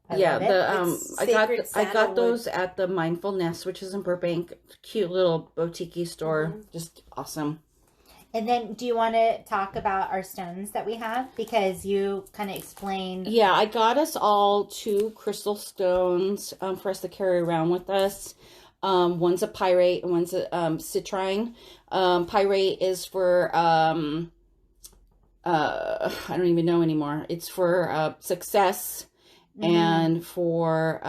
I
yeah,
love it.
the
It's
I
sacred
got those
sandalwood.
at the Mindful Nest, which is in Burbank. Cute little boutique store. Just awesome.
And then, do you want to talk about our stones that we have? Because you kind of explained.
Yeah, I got us all 2 crystal stones for us to carry around with us. One's a pyrite and one's a citrine. Pyrite is for I don't even know anymore. It's for success and for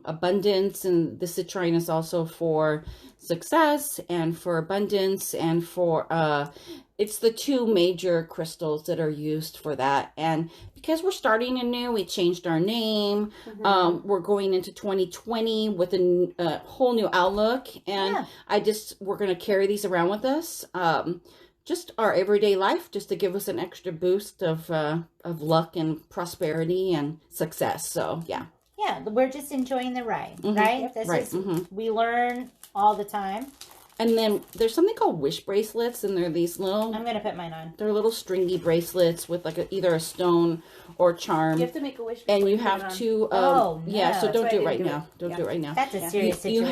abundance, and the citrine is also for success and for abundance and for it's the 2 major crystals that are used for that. And because we're starting anew, we changed our name. We're going into 2020 with a whole new outlook, and we're going to carry these around with us, just our everyday life, just to give us an extra boost of luck and prosperity and success. So yeah,
we're just enjoying the ride, right? This is we learn all the time.
And then there's something called wish bracelets, and they're these little.
I'm gonna put mine on.
They're little stringy bracelets with like either a stone or charm.
You have to make a wish.
And you
before put it
have
on.
to.
Oh,
yeah.
no.
So
That's
don't
why
do
I
it right
didn't do
now.
it.
Don't do it right now.
That's a serious situation.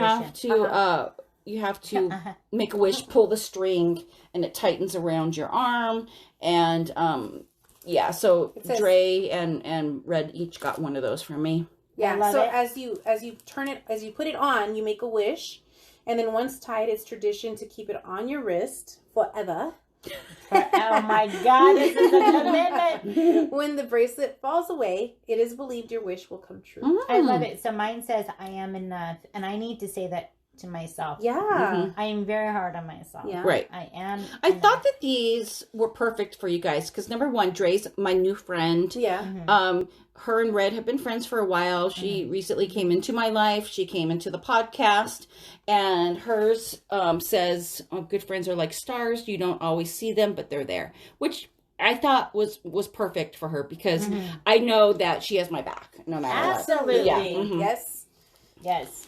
You have to make a wish, pull the string, and it tightens around your arm. And so Dre and Red each got one of those from me.
Yeah.
love
So
it.
as you put it on, you make a wish, and then once tied, it's tradition to keep it on your wrist forever.
Oh my God, this is a commitment.
When the bracelet falls away, it is believed your wish will come true.
I love it. So mine says, I am enough. And I need to say that to myself.
Yeah.
I am very hard on myself.
Yeah.
Right.
I am.
I
enough.
thought that these were perfect for you guys because number one, Dre's my new friend.
Yeah.
Her and Red have been friends for a while. She recently came into my life. She came into the podcast, and hers says, "Good friends are like stars. You don't always see them, but they're there," which I thought was perfect for her because I know that she has my back no matter
Absolutely.
what. Yeah. Mhm.
Yes.
Yes.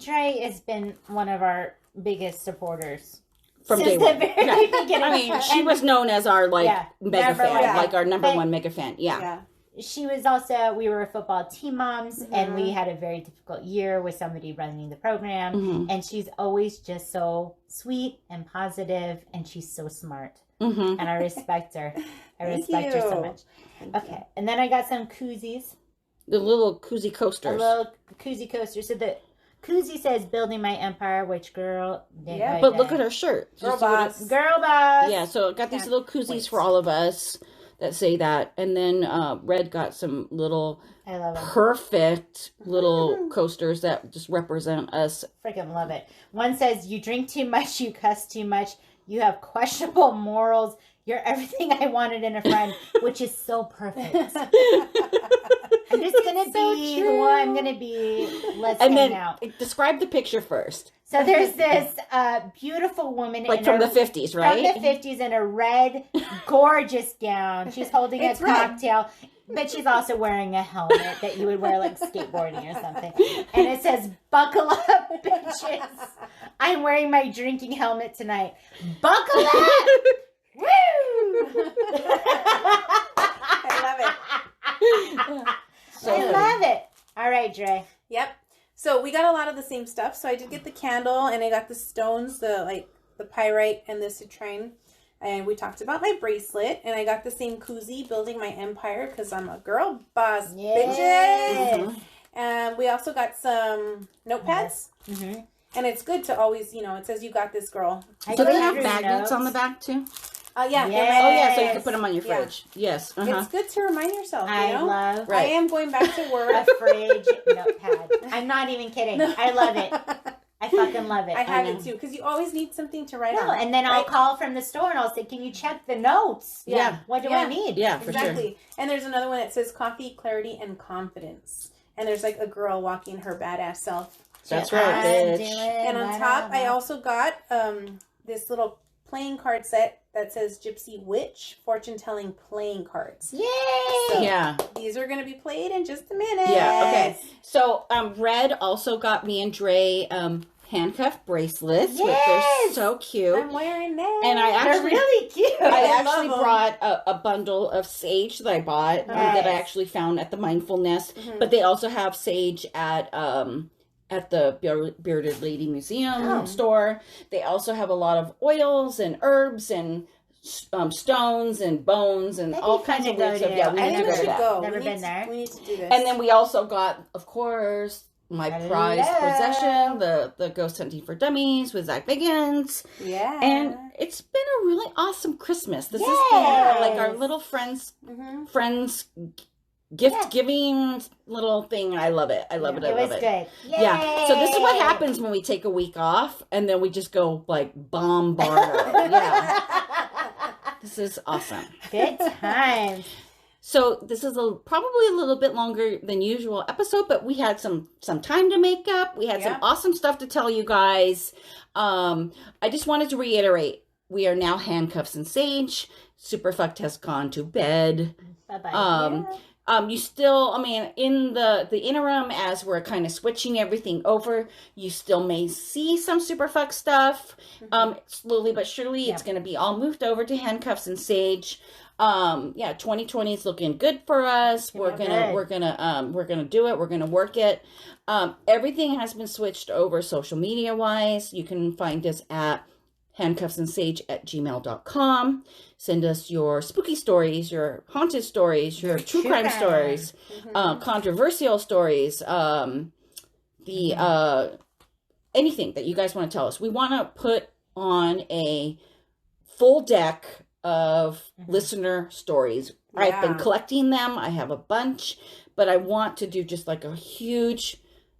Dre has been one of our biggest supporters.
From
Since
day
the
one.
very beginning.
I mean, she was known as our mega
number
fan,
one.
like our number
But-
one mega fan. Yeah.
Yeah.
She was also, we were football team moms, and we had a very difficult year with somebody running the program. And she's always just so sweet and positive, and she's so smart. And I respect her. I respect her so much. Okay. And then I got some koozies.
The little koozie coasters.
A little koozie coaster. So the koozie says "Building My Empire," which girl?
Yeah,
But look at her shirt.
Girl
Just what it-
boss.
Girl boss.
Yeah, so got these little koozies
Wait.
for all of us that say that. And then Red got some little
I love it.
perfect little coasters that just represent us.
Freaking love it. One says, "You drink too much, you cuss too much, you have questionable morals. You're everything I wanted in a friend," which is so perfect. I'm just gonna be who I'm gonna be. Let's
And
hang
then
out.
describe the picture first.
So there's this beautiful woman
Like
in
from
a,
the 50s, right?
From the 50s in a red, gorgeous gown. She's holding
It's
a
red.
cocktail, but she's also wearing a helmet that you would wear like skateboarding or something. And it says, "Buckle up, bitches. I'm wearing my drinking helmet tonight. Buckle up!" Woo!
I love it.
I love it. All right, Dre.
Yep. So we got a lot of the same stuff. So I did get the candle, and I got the stones, the the pyrite and the citrine. And we talked about my bracelet. And I got the same koozie, Building My Empire, because I'm a girl boss, bitches. And we also got some notepads. Mm-hmm. And it's good to always, it says you got this, girl.
Do they have magnets on the back, too?
Yeah.
Yes. So you can put them on your fridge. Yeah. Yes.
It's good to remind yourself,
I
am going back to work.
A fridge notepad. I'm not even kidding. I love it. I fucking love it.
I have it too, because you always need something to write on.
And then I'll call from the store and I'll say, can you check the notes?
Yeah.
What do I need?
Yeah, for
exactly.
sure.
And there's another one that says coffee, clarity, and confidence. And there's like a girl walking her badass self.
That's right, bitch.
And on top, I also got this little playing card set that says Gypsy Witch fortune telling playing cards.
Yay!
So these are going to be played in just a minute.
Yeah. Okay. So Red also got me and Dre handcuff bracelets.
Yes!
They're so cute.
I'm wearing them.
And
They're really cute.
I actually brought a bundle of sage that I bought that I actually found at the Mindfulness. Mm-hmm. But they also have sage at the Bearded Lady Museum store. They also have a lot of oils and herbs and stones and bones and all kinds of weird stuff. Yeah, we need to go to that.
Never been there.
We need to do this.
And then we also got, of course, my prized possession, the Ghost Hunting for Dummies with Zach Biggins.
Yeah.
And it's been a really awesome Christmas. This has been like our little friends gift giving little thing. I love it. I love it. I love it.
Good. Yay.
Yeah. So this is what happens when we take a week off and then we just go like bombard. Yeah. This is awesome.
Good times.
So this is probably a little bit longer than usual episode, but we had some time to make up. We had some awesome stuff to tell you guys. I just wanted to reiterate, we are now handcuffs and sage. Superfucked has gone to bed.
Bye-bye.
You still, in the interim, as we're kind of switching everything over, you still may see some Superfuck stuff. Slowly but surely, it's going to be all moved over to handcuffs and sage. 2020 is looking good for us. We're gonna do it. We're gonna work it. Everything has been switched over social media wise. You can find us at handcuffsandsage@gmail.com. Send us your spooky stories, your haunted stories, your true crime stories, controversial stories, anything that you guys want to tell us. We want to put on a full deck of listener stories. I've been collecting them. I have a bunch, but I want to do just like a huge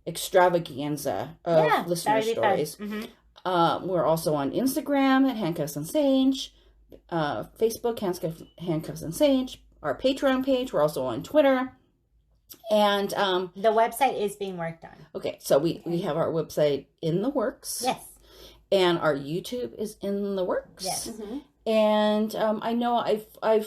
extravaganza of listener stories. We're also on Instagram at Handcuffs and Sage, Facebook Handcuffs and Sage, our Patreon page. We're also on Twitter, and
the website is being worked on.
Okay, so we have our website in the works.
Yes,
and our YouTube is in the works.
Yes.
And I know I've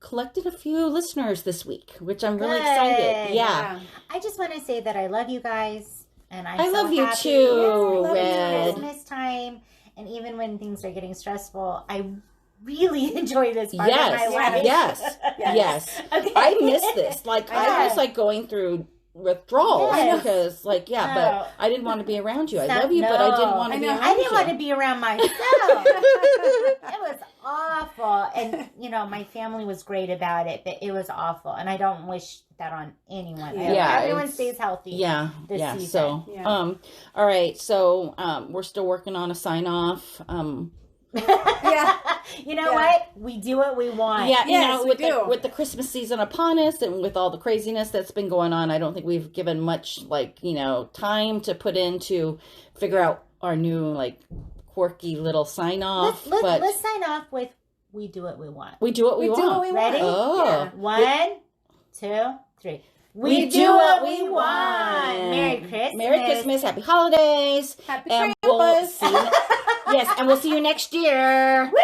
collected a few listeners this week, which I'm really excited. Yeah.
I just want to say that I love you guys, and
I love you too, Red.
Christmas time, and even when things are getting stressful, I really enjoy this part of my life.
Yes. Okay. I miss this. Like I was like going through withdrawals because but I didn't want to be around you. I love you, but I didn't want to be around you.
I didn't want to be around myself. It was awful. And my family was great about it, but it was awful, and I don't wish that on anyone. Everyone stays healthy this season.
So all right, so we're still working on a sign off.
You know what? We do what we want.
Yeah, with the Christmas season upon us and with all the craziness that's been going on, I don't think we've given much time to put in to figure out our new quirky little sign off.
Let's sign off with we do what we want.
We do what we want.
Ready?
Oh.
Yeah. 1, 2, 3. We do what we want. Merry Christmas.
Merry Christmas. Happy holidays.
Happy
and
Krampus.
We'll see you and we'll see you next year.
Woo!